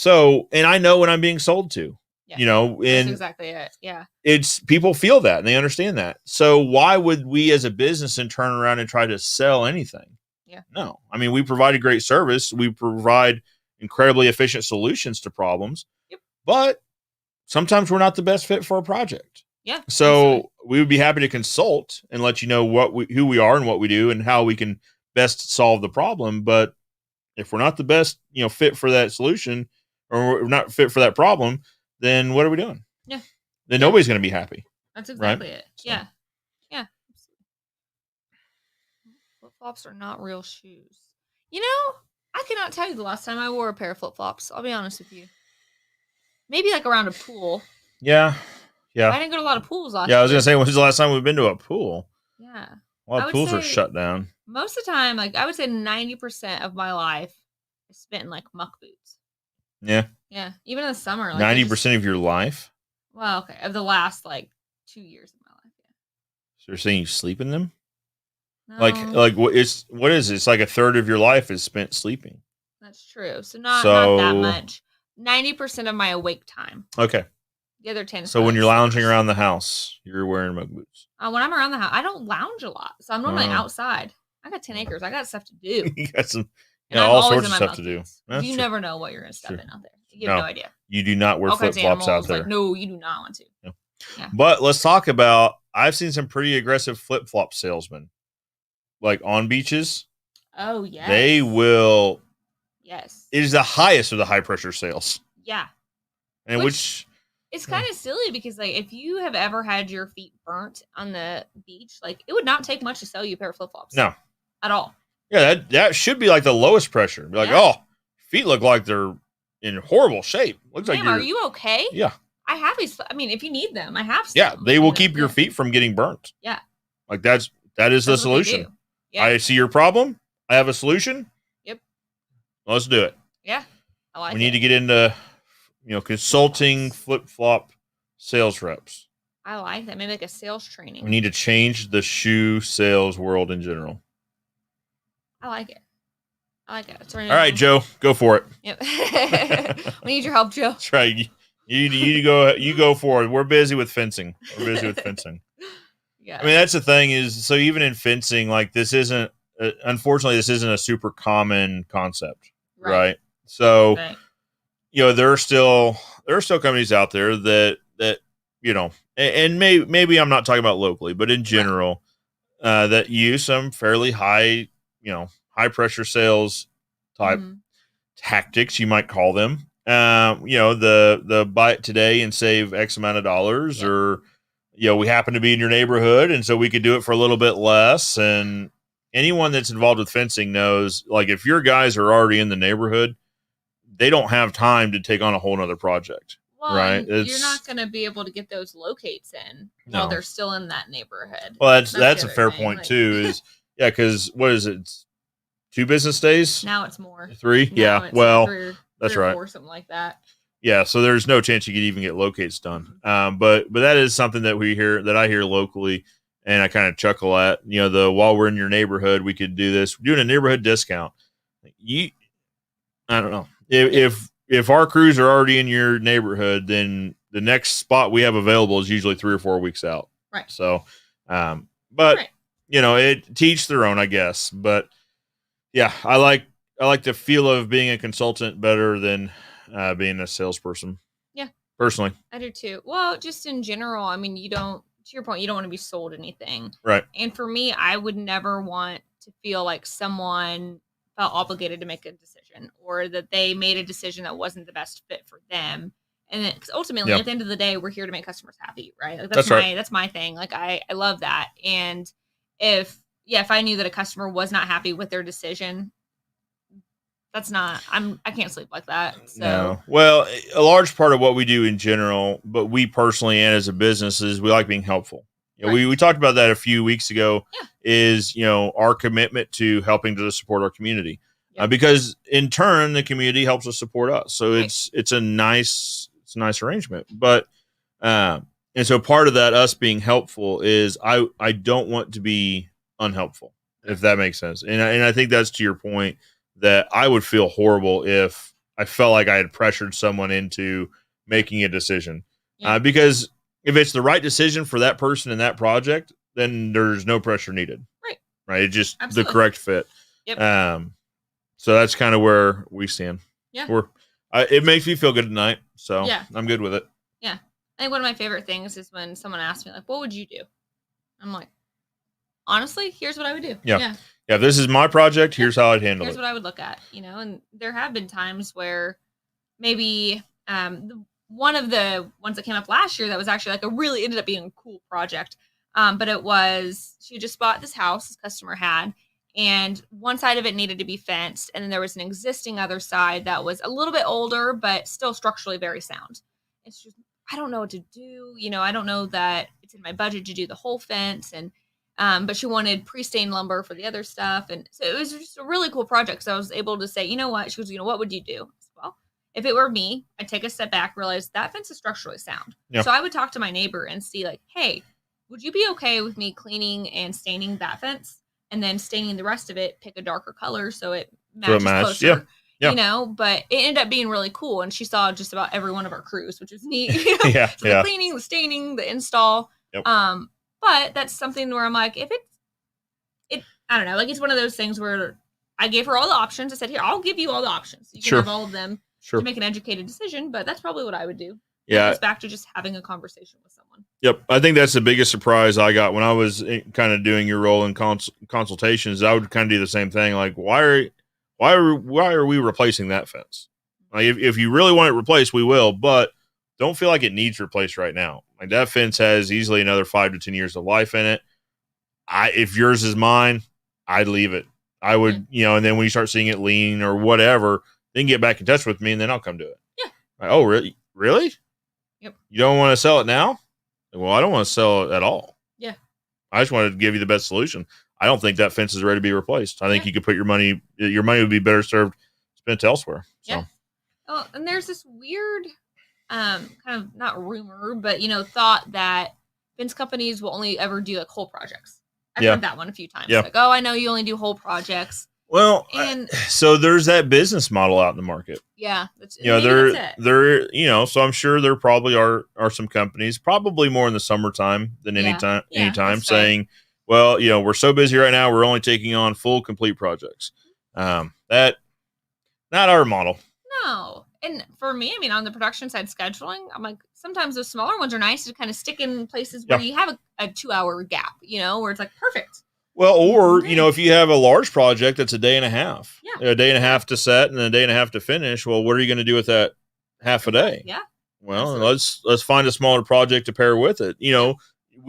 And I know when I'm being sold to. Yeah. And
that's exactly it. Yeah.
It's people feel that and they understand that. So why would we as a business and turn around and try to sell anything? Yeah. No. I mean, we provide a great service. We provide incredibly efficient solutions to problems. Yep. But sometimes we're not the best fit for a project. Yeah. So we would be happy to consult and let you know who we are and what we do and how we can best solve the problem. But if we're not the best, fit for that solution, or we're not fit for that problem, then what are we doing? Yeah. Then nobody's going to be happy.
That's exactly it. So. Yeah. Yeah. Flip-flops are not real shoes. I cannot tell you the last time I wore a pair of flip-flops. I'll be honest with you. Maybe like around a pool.
Yeah. Yeah.
I didn't go to a lot of pools last year.
Yeah, I was going to say, when's the last time we've been to a pool?
Yeah.
A lot of pools are shut down.
Most of the time, I would say 90% of my life is spent in muck boots.
Yeah.
Yeah. Even in the summer.
90% of your life?
Well, okay. Of the last 2 years of my life. Yeah.
So you're saying you sleep in them?
No.
What is it? It's like a third of your life is spent sleeping.
That's true. So not that much. 90% of my awake time.
Okay.
The other 10.
So when you're lounging around the house, you're wearing muck boots.
When I'm around the house, I don't lounge a lot. So I'm normally outside. I got 10 acres. I got stuff to do.
You got some all sorts of stuff to do.
You never know what you're going to step in out there. You have no idea.
You do not wear flip-flops out there.
No, you do not want to.
No. Yeah. But let's talk about, I've seen some pretty aggressive flip-flop salesmen. On beaches.
Oh, yes.
They will.
Yes.
It is the highest of the high-pressure sales.
Yeah.
And which
it's kind of silly because, if you have ever had your feet burnt on the beach, it would not take much to sell you a pair of flip-flops.
No.
At all.
Yeah, that should be the lowest pressure. Be feet look like they're in horrible shape. Looks like
are you okay?
Yeah.
I have these. I mean, if you need them, I have some.
Yeah, they will keep your feet from getting burnt.
Yeah.
That is the solution. Yeah. I see your problem. I have a solution. Yep. Let's do it.
Yeah. I like it.
We need to get into, consulting flip-flop sales reps.
I like that. Maybe a sales training.
We need to change the shoe sales world in general.
I like it. All
right, Joe, go for it.
Yep. We need your help, Joe.
That's right. You go for it. We're busy with fencing. Yeah. I mean, that's the thing is, so even in fencing, this isn't, unfortunately, this isn't a super common concept, right? So, there are still companies out there that and maybe I'm not talking about locally, but in general, that use some fairly high, high pressure sales type tactics, you might call them. The buy it today and save X amount of dollars, or we happen to be in your neighborhood, and so we could do it for a little bit less. And anyone that's involved with fencing knows, if your guys are already in the neighborhood, they don't have time to take on a whole nother project.
Well, right? You're not going to be able to get those locates in while they're still in that neighborhood.
Well, that's a fair point too. Is because what is it? It's 2 business days.
Now it's more.
3. Yeah. Well, that's right.
4, something like that.
Yeah. So there's no chance you could even get locates done. But that is something that I hear locally, and I kind of chuckle at, while we're in your neighborhood, we could do this. We're doing a neighborhood discount. I don't know. If our crews are already in your neighborhood, then the next spot we have available is usually 3 or 4 weeks out.
Right.
So, but right. It teach their own, I guess. But yeah, I like the feel of being a consultant better than being a salesperson.
Yeah.
Personally.
I do too. Well, just in general, I mean, to your point, you don't want to be sold anything.
Right.
And for me, I would never want to feel like someone felt obligated to make a decision or that they made a decision that wasn't the best fit for them. And because ultimately, at the end of the day, we're here to make customers happy, right? Like that's my thing. Like I love that. And if I knew that a customer was not happy with their decision, I can't sleep like that. So.
No. Well, a large part of what we do in general, but we personally and as a business is we like being helpful. We talked about that a few weeks ago.
Yeah.
Is our commitment to helping to support our community, because in turn the community helps us support us. So it's a nice arrangement. But and so part of that us being helpful is I don't want to be unhelpful, if that makes sense. And I think that's to your point that I would feel horrible if I felt like I had pressured someone into making a decision, because if it's the right decision for that person in that project, then there's no pressure needed. Right. It's just the correct fit.
Yep.
So that's kind of where we stand.
Yeah.
It makes me feel good tonight. So I'm good with it.
Yeah. I think one of my favorite things is when someone asks me, like, what would you do? I'm like, honestly, here's what I would do.
Yeah. If this is my project, here's how I'd handle it.
Here's what I would look at, and there have been times where maybe one of the ones that came up last year that was actually like really ended up being a cool project. But it was, she just bought this house this customer had, and one side of it needed to be fenced. And then there was an existing other side that was a little bit older, but still structurally very sound. It's just, I don't know what to do. I don't know that it's in my budget to do the whole fence. And, but she wanted pre-stained lumber for the other stuff. And so it was just a really cool project. So I was able to say, you know what? She goes, what would you do? Well, if it were me, I'd take a step back, realize that fence is structurally sound. Yeah. So I would talk to my neighbor and see like, hey, would you be okay with me cleaning and staining that fence and then staining the rest of it, pick a darker color so it matches closer? Yeah. But it ended up being really cool. And she saw just about every one of our crews, which was neat. So the cleaning, the staining, the install. Yep. But that's something where I'm like, if I don't know, like it's one of those things where I gave her all the options. I said, here, I'll give you all the options. You can have all of them to make an educated decision, but that's probably what I would do. Yeah. It goes back to just having a conversation with someone.
Yep. I think that's the biggest surprise I got when I was kind of doing your role in consultations. I would kind of do the same thing. Like, why are we replacing that fence? Like, if you really want it replaced, we will, but don't feel like it needs replaced right now. Like that fence has easily another 5 to 10 years of life in it. If yours is mine, I'd leave it. I would, and then when you start seeing it lean or whatever, then get back in touch with me and then I'll come do it.
Yeah.
Like, oh, really? Really?
Yep.
You don't want to sell it now? Well, I don't want to sell it at all.
Yeah.
I just wanted to give you the best solution. I don't think that fence is ready to be replaced. I think you could put your money would be better served spent elsewhere. So.
Yeah. Oh, and there's this weird, kind of not rumor, but, thought that fence companies will only ever do like whole projects. I've heard that one a few times. Yeah. Like, oh, I know you only do whole projects.
Well, so there's that business model out in the market.
Yeah.
So I'm sure there probably are some companies, probably more in the summertime than anytime saying, well, we're so busy right now, we're only taking on full complete projects. That not our model.
No. And for me, I mean, on the production side scheduling, I'm like, sometimes those smaller ones are nice to kind of stick in places where you have a 2-hour gap, where it's like perfect.
Well, or, if you have a large project that's a day and a half, a day and a half to set and a day and a half to finish. Well, what are you going to do with that half a day?
Yeah.
Well, let's find a smaller project to pair with it. We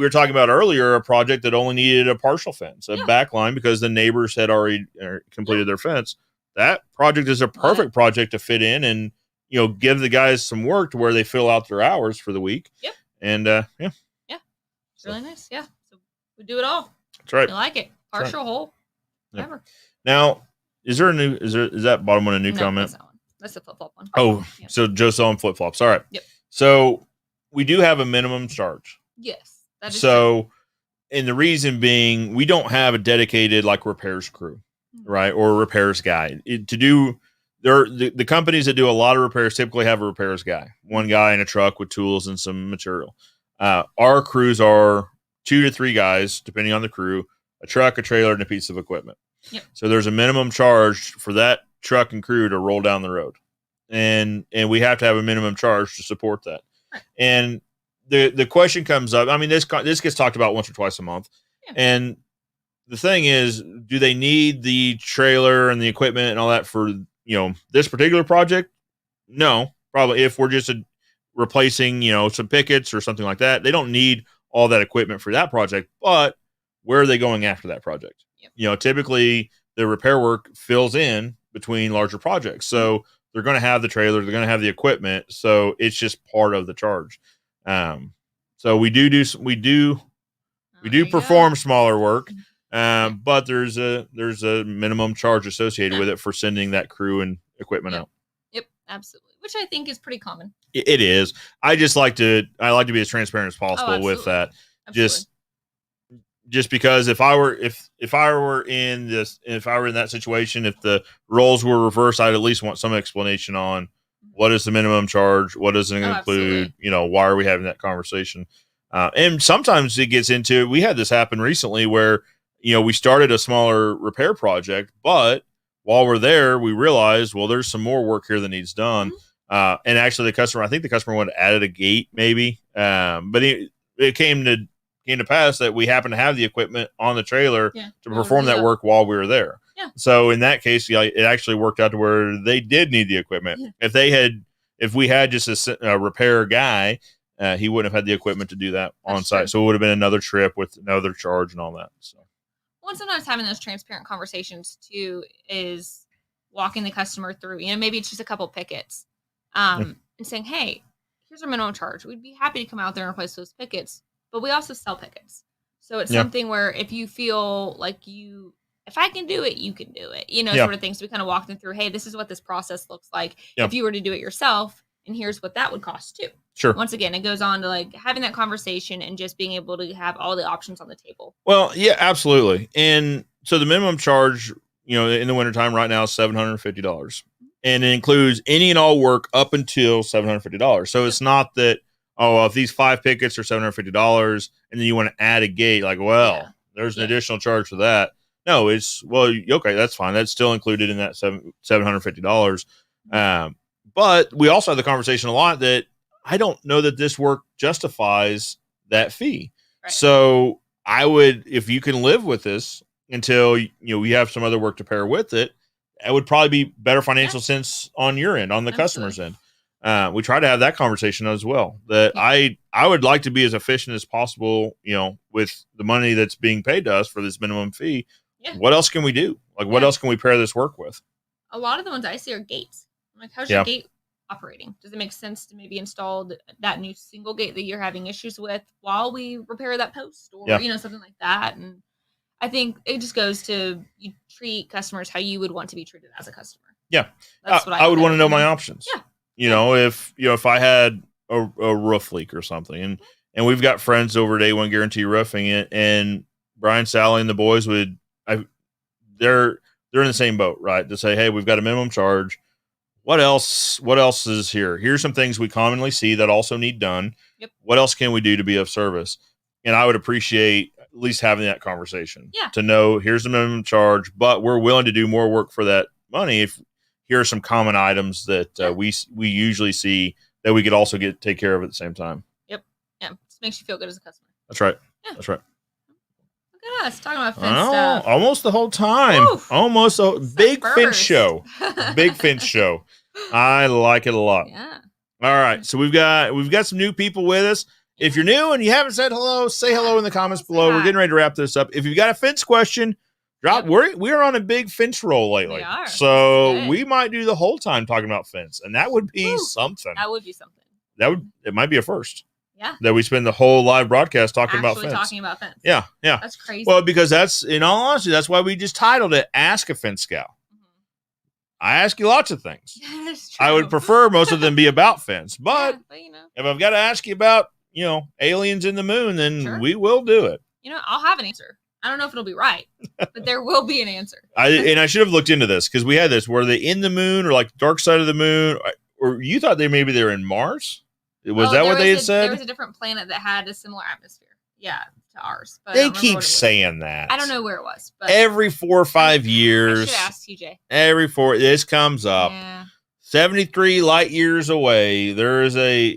were talking about earlier, a project that only needed a partial fence, a backline because the neighbors had already completed their fence. That project is a perfect project to fit in and, give the guys some work to where they fill out their hours for the week.
Yep.
And,
Yeah. It's really nice. Yeah. So we do it all.
That's right.
I like it. Partial, whole, whatever.
Now, is that bottom one a new comment?
That's that one. That's the flip-flop one.
Oh, so Joe selling flip-flops. All right.
Yep.
So we do have a minimum charge.
Yes. That is
so And the reason being, we don't have a dedicated like repairs crew, right, or a repairs guy to do. The companies that do a lot of repairs typically have a repairs guy, one guy in a truck with tools and some material. Our crews are 2 to 3 guys, depending on the crew, a truck, a trailer, and a piece of equipment.
Yep.
So there's a minimum charge for that truck and crew to roll down the road, and we have to have a minimum charge to support that.
Right.
And the question comes up. I mean, this gets talked about once or twice a month, and the thing is, do they need the trailer and the equipment and all that for this particular project? No, probably. If we're just replacing some pickets or something like that, they don't need all that equipment for that project. But where are they going after that project? Yep. Typically the repair work fills in between larger projects, so they're going to have the trailer, they're going to have the equipment, so it's just part of the charge. So we do perform smaller work, but there's a minimum charge associated with it for sending that crew and equipment out.
Yep, absolutely. Which I think is pretty common.
It is. I like to be as transparent as possible with that. Absolutely. Just because if I were in that situation, if the roles were reversed, I'd at least want some explanation on what is the minimum charge, what does it include, why are we having that conversation? And sometimes it gets into, we had this happen recently where, we started a smaller repair project, but while we're there, we realized, well, there's some more work here that needs done. Mm-hmm. And actually I think the customer wanted added a gate maybe. But it came to pass that we happened to have the equipment on the trailer to perform that work while we were there. Yeah. So in that case, it actually worked out to where they did need the equipment. Yeah. If we had just a repair guy, he wouldn't have had the equipment to do that on site. True. So it would have been another trip with another charge and all that. So.
Well, and sometimes having those transparent conversations too is walking the customer through, maybe it's just a couple pickets, and saying, hey, here's our minimum charge. We'd be happy to come out there and replace those pickets, but we also sell pickets. So it's something where if you feel like if I can do it, you can do it, sort of things. So we kind of walk them through, hey, this is what this process looks like. If you were to do it yourself, and here's what that would cost too.
Sure.
Once again, it goes on to like having that conversation and just being able to have all the options on the table.
Well, yeah, absolutely. And so the minimum charge, in the wintertime right now is $750. And it includes any and all work up until $750. So it's not that, if these 5 pickets are $750 and then you want to add a gate, there's an additional charge for that. No, it's, okay, that's fine. That's still included in that $750. But we also have the conversation a lot that I don't know that this work justifies that fee. Right. So I would, if you can live with this until, we have some other work to pair with it, it would probably be better financial sense on your end, on the customer's end. We try to have that conversation as well, that I would like to be as efficient as possible, with the money that's being paid to us for this minimum fee. Yeah. What else can we do? Like, what else can we pair this work with?
A lot of the ones I see are gates. I'm like, how's your gate operating? Does it make sense to maybe install that new single gate that you're having issues with while we repair that post or, something like that? And I think it just goes to, you treat customers how you would want to be treated as a customer.
Yeah. That's what I would want to know my options.
Yeah.
If I had a roof leak or something and we've got friends over at A1 Guarantee Roofing it, and Brian, Sally, and the boys they're in the same boat, right? To say, hey, we've got a minimum charge. What else is here? Here's some things we commonly see that also need done. Yep. What else can we do to be of service? And I would appreciate at least having that conversation to know here's the minimum charge, but we're willing to do more work for that money. If here are some common items that we usually see that we could also take care of at the same time.
Yep. Yeah. Just makes you feel good as a customer.
That's right.
Yeah.
That's right.
Look at us talking about fence stuff.
Almost the whole time. Oof. Almost a big fence show. Big fence show. I like it a lot.
Yeah.
All right. So we've got some new people with us. If you're new and you haven't said hello, say hello in the comments below. We're getting ready to wrap this up. If you've got a fence question, drop. We're on a big fence roll lately.
We are.
So we might do the whole time talking about fence, and that would be something.
That would be something.
It might be a first.
Yeah.
That we spend the whole live broadcast talking about fence.
Talking about fence.
Yeah.
That's crazy.
Well, because that's, in all honesty, that's why we just titled it Ask a Fence Scout. I ask you lots of things.
That's true.
I would prefer most of them be about fence, but if I've got to ask you about, aliens in the moon, then we will do it.
I'll have an answer. I don't know if it'll be right, but there will be an answer.
I should have looked into this because we had this. Were they in the moon or like dark side of the moon? Or you thought maybe they were in Mars? Was that what they had said?
There was a different planet that had a similar atmosphere. Yeah, to ours. But
they keep saying that.
I don't know where it was. But
every 4 or 5 years.
I should ask TJ.
This comes up.
Yeah.
73 light years away. There's a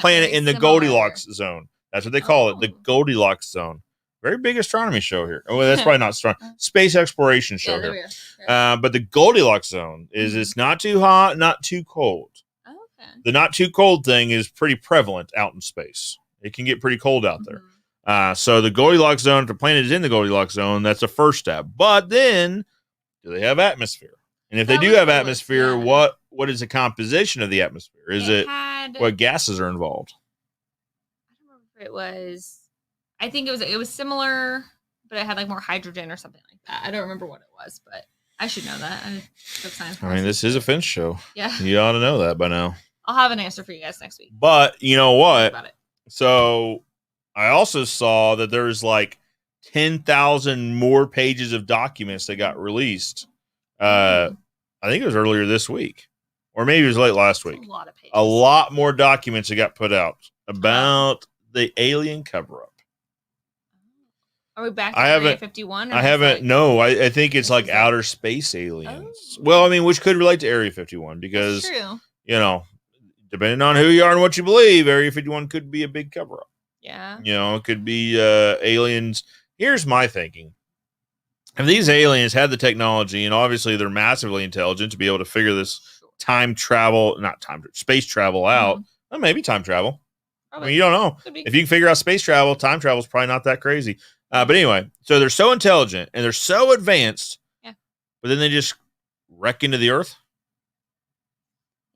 planet in the Goldilocks zone. That's what they call it, the Goldilocks zone. Very big astronomy show here. Oh, that's probably not astronomy. Space exploration show here. Okay. But the Goldilocks zone is it's not too hot, not too cold.
Okay.
The not too cold thing is pretty prevalent out in space. It can get pretty cold out there. So the Goldilocks zone, if the planet is in the Goldilocks zone, that's the first step. But then, do they have atmosphere? And if they do have atmosphere, what is the composition of the atmosphere? Is it what gases are involved?
I don't remember if it was. I think it was similar, but it had like more hydrogen or something like that. I don't remember what it was, but I should know that. I took science classes.
I mean, this is a Finch show.
Yeah,
you ought to know that by now.
I'll have an answer for you guys next week.
But you know what? So I also saw that there's like 10,000 more pages of documents that got released. I think it was earlier this week, or maybe it was late last week.
A lot of pages.
A lot more documents that got put out about the alien cover-up.
Are we back to Area 51?
I haven't. No, I think it's like outer space aliens. Oh. Well, I mean, which could relate to Area 51 because, depending on who you are and what you believe, Area 51 could be a big cover-up.
Yeah.
It could be aliens. Here's my thinking. If these aliens had the technology, and obviously they're massively intelligent to be able to figure this space travel out, well, maybe time travel. Probably. I mean, you don't know. If you can figure out space travel, time travel is probably not that crazy. But anyway, so they're so intelligent and they're so advanced, but then they just wreck into the Earth.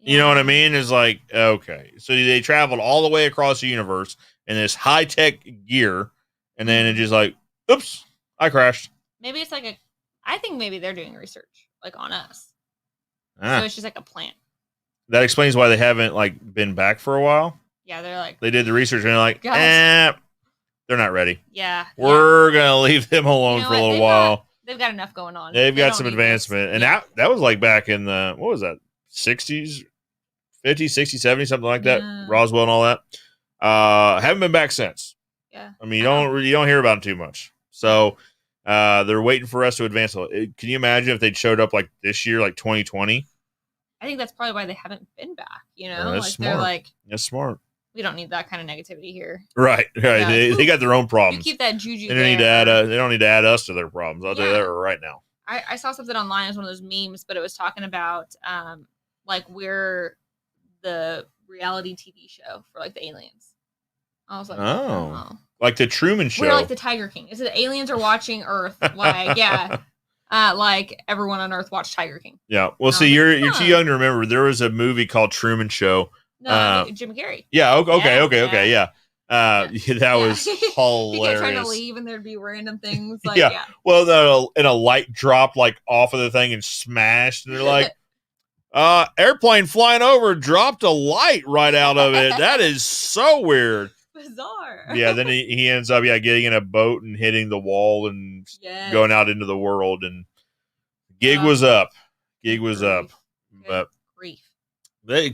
Yeah. You know what I mean? It's like, okay. So they traveled all the way across the universe in this high-tech gear, and then it's just like, oops, I crashed.
Maybe it's like I think maybe they're doing research, like, on us. So it's just like a plant.
That explains why they haven't, like, been back for a while.
Yeah, they're like...
They did the research, and they're like, they're not ready.
Yeah.
We're going to leave them alone for a little while.
They've got enough going on.
They've got some advancement. And that was, like, back in the, what was that, 60s, 50s, 60s, 70s, something like that. Roswell and all that. Haven't been back since.
Yeah.
I mean, you don't hear about them too much. So... they're waiting for us to advance. Can you imagine if they'd showed up like this year, like 2020?
I think that's probably why they haven't been back.
That's smart.
They're like,
that's smart.
We don't need that kind of negativity here.
Right. Yeah. They got their own problems.
You keep that juju.
They don't need to add. They don't need to add us to their problems. I'll tell you that right now.
I saw something online. It was one of those memes, but it was talking about like we're the reality TV show for like the aliens. I was like, oh.
Like the Truman Show.
We're like the Tiger King. Is it the aliens are watching Earth? Like, like everyone on Earth watched Tiger King.
Yeah. Well, see, you're too young to remember. There was a movie called Truman Show.
No, Jim Carrey.
Yeah. Okay. Yeah. That was hilarious.
You get trying to leave, and there'd be random things. Like,
Well, and a light dropped like off of the thing and smashed, and they're like, airplane flying over dropped a light right out of it. That is so weird.
Bizarre.
Yeah, then he ends up getting in a boat and hitting the wall and going out into the world, and gig was up. But
grief.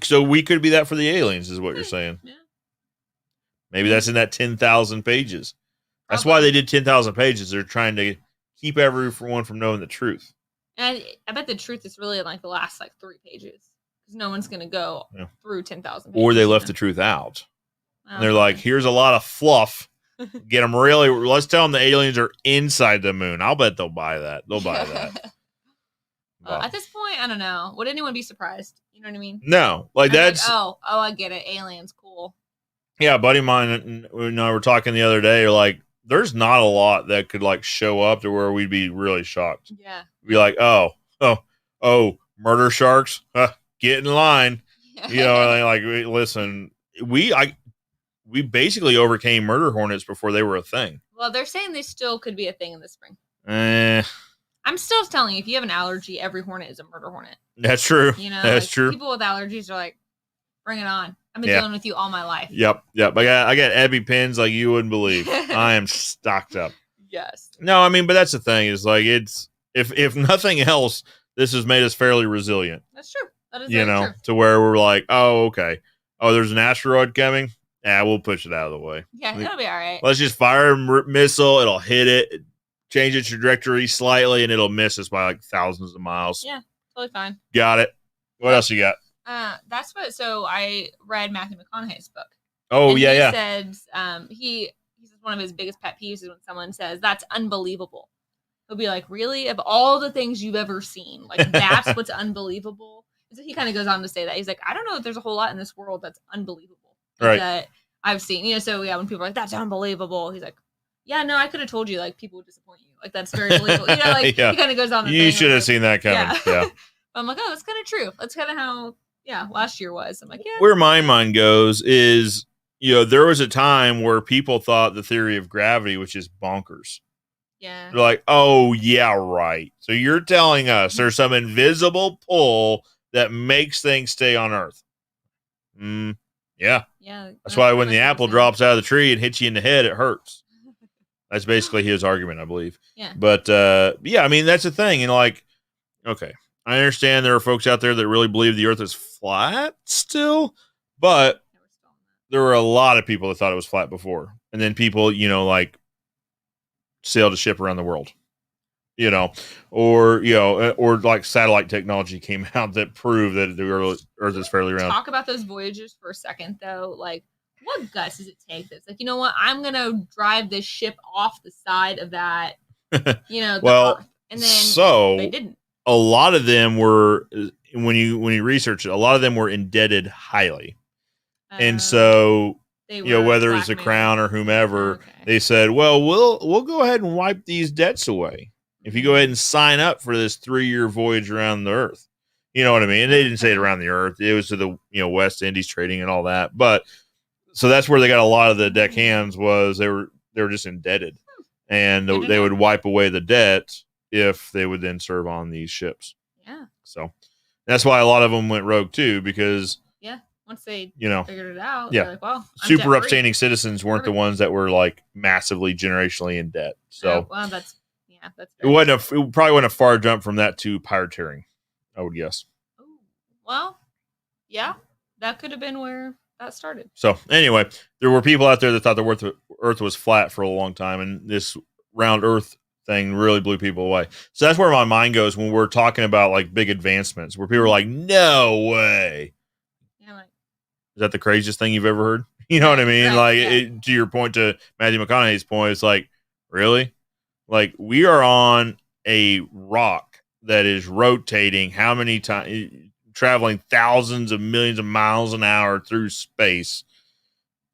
So we could be that for the aliens, is what you're saying.
Yeah.
Maybe that's in that 10,000 pages. That's why they did 10,000 pages. They're trying to keep everyone from knowing the truth.
And I bet the truth is really in like the last like 3 pages, because no one's gonna go through 10,000 pages.
Or they left the truth out. And they're like, here's a lot of fluff. Get them really. Let's tell them the aliens are inside the moon. I'll bet they'll buy that. They'll buy that.
At this point, I don't know. Would anyone be surprised? You know what I mean?
No, that's.
Like, I get it. Aliens, cool.
Yeah, a buddy of mine and I were talking the other day. Like, there's not a lot that could like show up to where we'd be really shocked.
Yeah.
We'd be like, oh, murder sharks. Get in line. Like listen, we basically overcame murder hornets before they were a thing.
Well, they're saying they still could be a thing in the spring.
I'm
still telling you, if you have an allergy, every hornet is a murder hornet.
That's true. That's true.
People with allergies are like, bring it on. I've been dealing with you all my life.
Yep. I got EpiPens like you wouldn't believe. I am stocked up.
Yes.
No, I mean, but that's the thing is like it's if nothing else, this has made us fairly resilient.
That's true. That is true.
To where we're like, oh, okay. Oh, there's an asteroid coming. Yeah, we'll push it out of the way.
Yeah, it'll be all right.
Let's just fire a missile. It'll hit it, change its trajectory slightly, and it'll miss us by like thousands of miles.
Yeah, totally fine.
Got it. What else you got?
That's what. So I read Matthew McConaughey's book.
Oh,
He said, he says one of his biggest pet peeves is when someone says that's unbelievable. He'll be like, really? Of all the things you've ever seen, like that's what's unbelievable. So he kind of goes on to say that he's like, I don't know if there's a whole lot in this world that's unbelievable that I've seen. So yeah, when people are like, that's unbelievable, he's like, yeah, no, I could have told you, like, people would disappoint you. Like, that's very believable. He kind of goes on.
You should have seen that coming. Yeah.
I'm like, oh, that's kind of true. That's kind of how, last year was. I'm like, yeah.
Where my mind goes is, there was a time where people thought the theory of gravity was just bonkers.
Yeah.
They're like, oh, yeah, right. So you're telling us there's some invisible pull that makes things stay on Earth. Yeah.
Yeah.
That's why when the apple drops out of the tree and hits you in the head, it hurts. That's basically his argument, I believe.
Yeah.
But, I mean, that's the thing. And like, okay, I understand there are folks out there that really believe the Earth is flat still, but there were a lot of people that thought it was flat before. And then people, like sailed a ship around the world, or like satellite technology came out that proved that the Earth is fairly round.
Talk about those voyages for a second, though. Like, what guts does it take? That's like, you know what? I'm gonna drive this ship off the side of that, the Earth. And then they didn't.
A lot of them were, when you research it, a lot of them were indebted highly, and so whether it's the Crown or whomever, they said, well, we'll go ahead and wipe these debts away if you go ahead and sign up for this 3-year voyage around the Earth. You know what I mean? And they didn't say it around the Earth; it was to the West Indies trading and all that, but. So that's where they got a lot of the deckhands was they were just indebted, and they would wipe away the debt if they would then serve on these ships.
Yeah.
So that's why a lot of them went rogue too, because
once they figured it out, they're like, well, I'm
super upstanding citizens weren't the ones that were like massively generationally in debt. So
that's
it probably wasn't a far jump from that to pirateering, I would guess.
Ooh, well, yeah, that could have been where that started.
So anyway, there were people out there that thought the Earth was flat for a long time, and this round Earth thing really blew people away. So that's where my mind goes when we're talking about like big advancements, where people are like, "No way!"
Yeah, like,
is that the craziest thing you've ever heard? You know what I mean? To your point, to Matthew McConaughey's point, it's like, really, like we are on a rock that is rotating how many times? Traveling thousands of millions of miles an hour through space,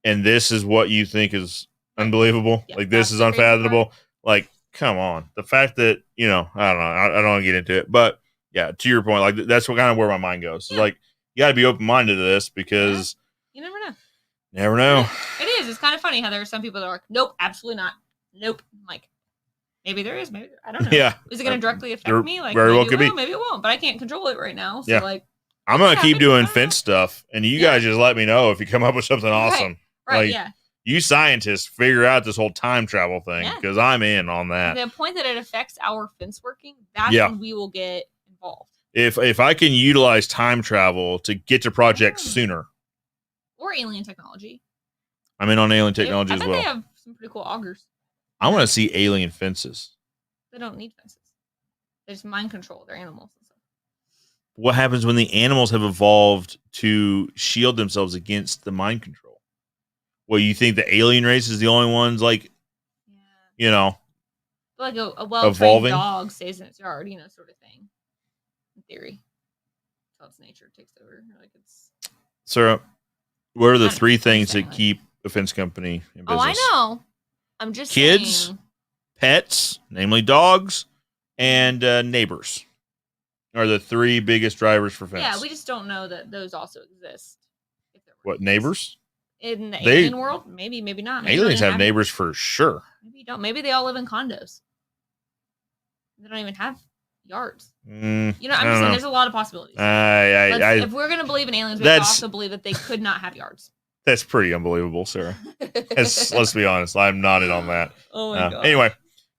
and this is what you think is unbelievable? Like this is unfathomable? Like, come on. The fact that, I don't know, I don't want to get into it, but yeah, to your point, like that's what kind of where my mind goes. It's like, you got to be open-minded to this because
you never know.
Never know.
It is. It's kind of funny how there are some people that are like, nope, absolutely not. Nope. I'm like, maybe there is. Maybe I don't know.
Yeah.
Is it going to directly affect me? Like,
very
maybe
well could be.
Maybe it won't. But I can't control it right now. So
like, I'm going to keep doing fence stuff, and you guys just let me know if you come up with something awesome.
Right.
Like, you scientists figure out this whole time travel thing because I'm in on that.
The point that it affects our fence working, that's when we will get involved.
If I can utilize time travel to get to projects sooner,
or alien technology,
I'm in on alien technology as well.
They have some pretty cool augers.
I want to see alien fences.
They don't need fences. They just mind control their animals and stuff.
What happens when the animals have evolved to shield themselves against the mind control? Well, you think the alien race is the only ones like,
like a well-trained dog stays in its yard, sort of thing. In theory, until its nature takes over. Like it's.
So, what are the three things that keep a fence company in business?
Oh, I know. I'm just
kids,
saying.
Pets, namely dogs, and neighbors are the three biggest drivers for fence.
Yeah, we just don't know that those also exist.
What, neighbors?
In the alien world? Maybe not. Maybe
aliens have neighbors for sure.
Maybe you don't. Maybe they all live in condos. They don't even have Yards.
I
I'm just
don't
saying
know.
there's a lot of possibilities.
If
we're going to believe in aliens, we have to also believe that they could not have yards.
That's pretty unbelievable, Sarah. Let's be honest. I'm not in on that.
Oh my god.
Anyway,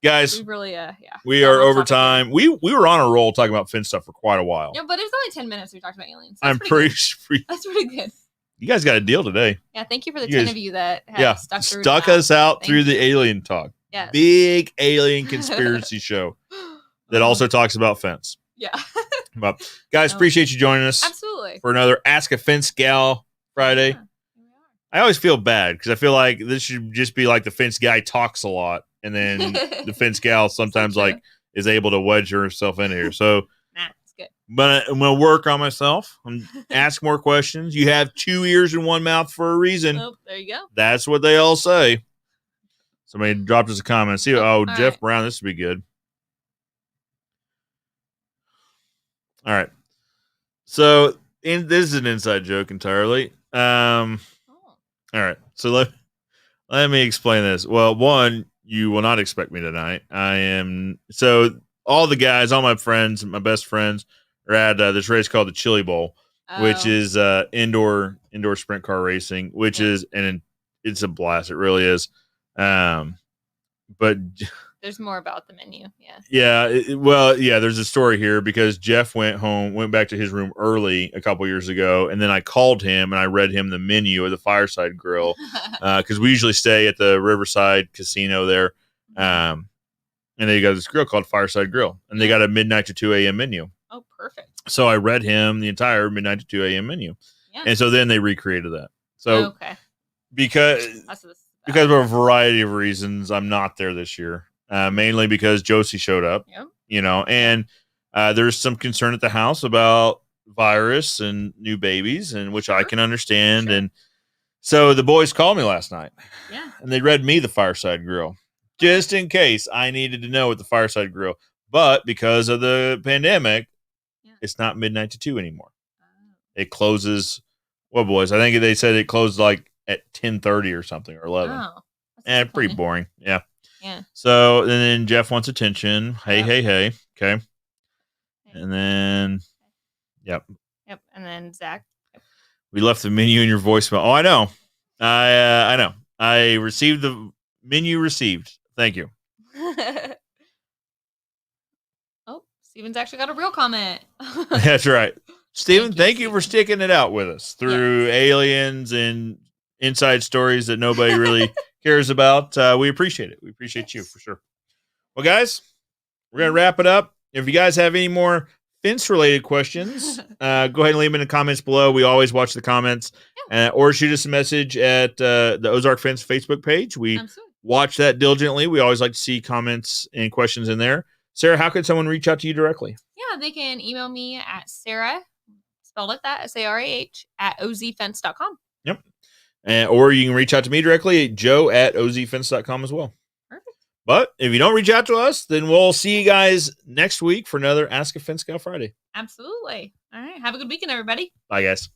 guys,
we really,
we are over time. We were on a roll talking about Finn stuff for quite a while.
Yeah, but it was only 10 minutes we talked about aliens.
I'm pretty sure.
That's pretty good.
You guys got a deal today.
Yeah, thank you for the 10 of you that
stuck us out through the alien talk.
Yeah.
Big alien conspiracy show that also talks about Fence.
Yeah.
But guys, appreciate you joining us.
Absolutely.
For another Ask a Fence Gal Friday. Yeah. I always feel bad because I feel like this should just be like the fence guy talks a lot, and then the fence gal sometimes is able to wedge herself in here. So,
it's good.
But I'm gonna work on myself. Ask more questions. You have 2 ears and 1 mouth for a reason.
Oh, there you go.
That's what they all say. Somebody dropped us a comment. See, Jeff
right.
Brown, this would be good. All right. So, this is an inside joke entirely. All right, so let me explain this. Well, one, you will not expect me tonight. All the guys, all my friends, my best friends, are at this race called the Chili Bowl, which is indoor sprint car racing, which is it's a blast. It really is. But
there's more about the menu.
There's a story here because Jeff went back to his room early a couple years ago, and then I called him and I read him the menu of the Fireside Grill because we usually stay at the Riverside Casino there, and they got this grill called Fireside Grill, and they got a midnight to 2 a.m. menu.
Oh, perfect.
So I read him the entire midnight to 2 a.m. menu, and so then they recreated that. So because of a variety of reasons, I'm not there this year. Mainly because Josie showed up, and there's some concern at the house about virus and new babies, and which I can understand. Sure. And so the boys called me last night, and they read me the Fireside Grill just in case I needed to know what the Fireside Grill. But because of the pandemic, it's not midnight to 2 anymore. It closes. Well, boys, I think they said it closed like at 10:30 or something or 11.
Oh,
and pretty boring. Yeah.
Yeah.
So and then Jeff wants attention. Hey. Okay. And then,
Yep. And then Zach. Yep.
We left the menu in your voicemail. Oh, I know. I know. I received the menu received. Thank you.
Steven's actually got a real comment.
That's right. Steven, thank you for sticking it out with us through aliens and inside stories that nobody really cares about. We appreciate it. We appreciate you for sure. Well, guys, we're going to wrap it up. If you guys have any more fence-related questions, go ahead and leave them in the comments below. We always watch the comments. Or shoot us a message at the Ozark Fence Facebook page. We watch that diligently. We always like to see comments and questions in there. Sarah, how can someone reach out to you directly?
Yeah, they can email me at Sarah, spelled like that, SARAH, at ozfence.com.
Yep. Or you can reach out to me directly at joe@ozfence.com as well.
Perfect.
But if you don't reach out to us, then we'll see you guys next week for another Ask a Fence Guy Friday.
Absolutely. All right. Have a good weekend, everybody.
Bye, guys.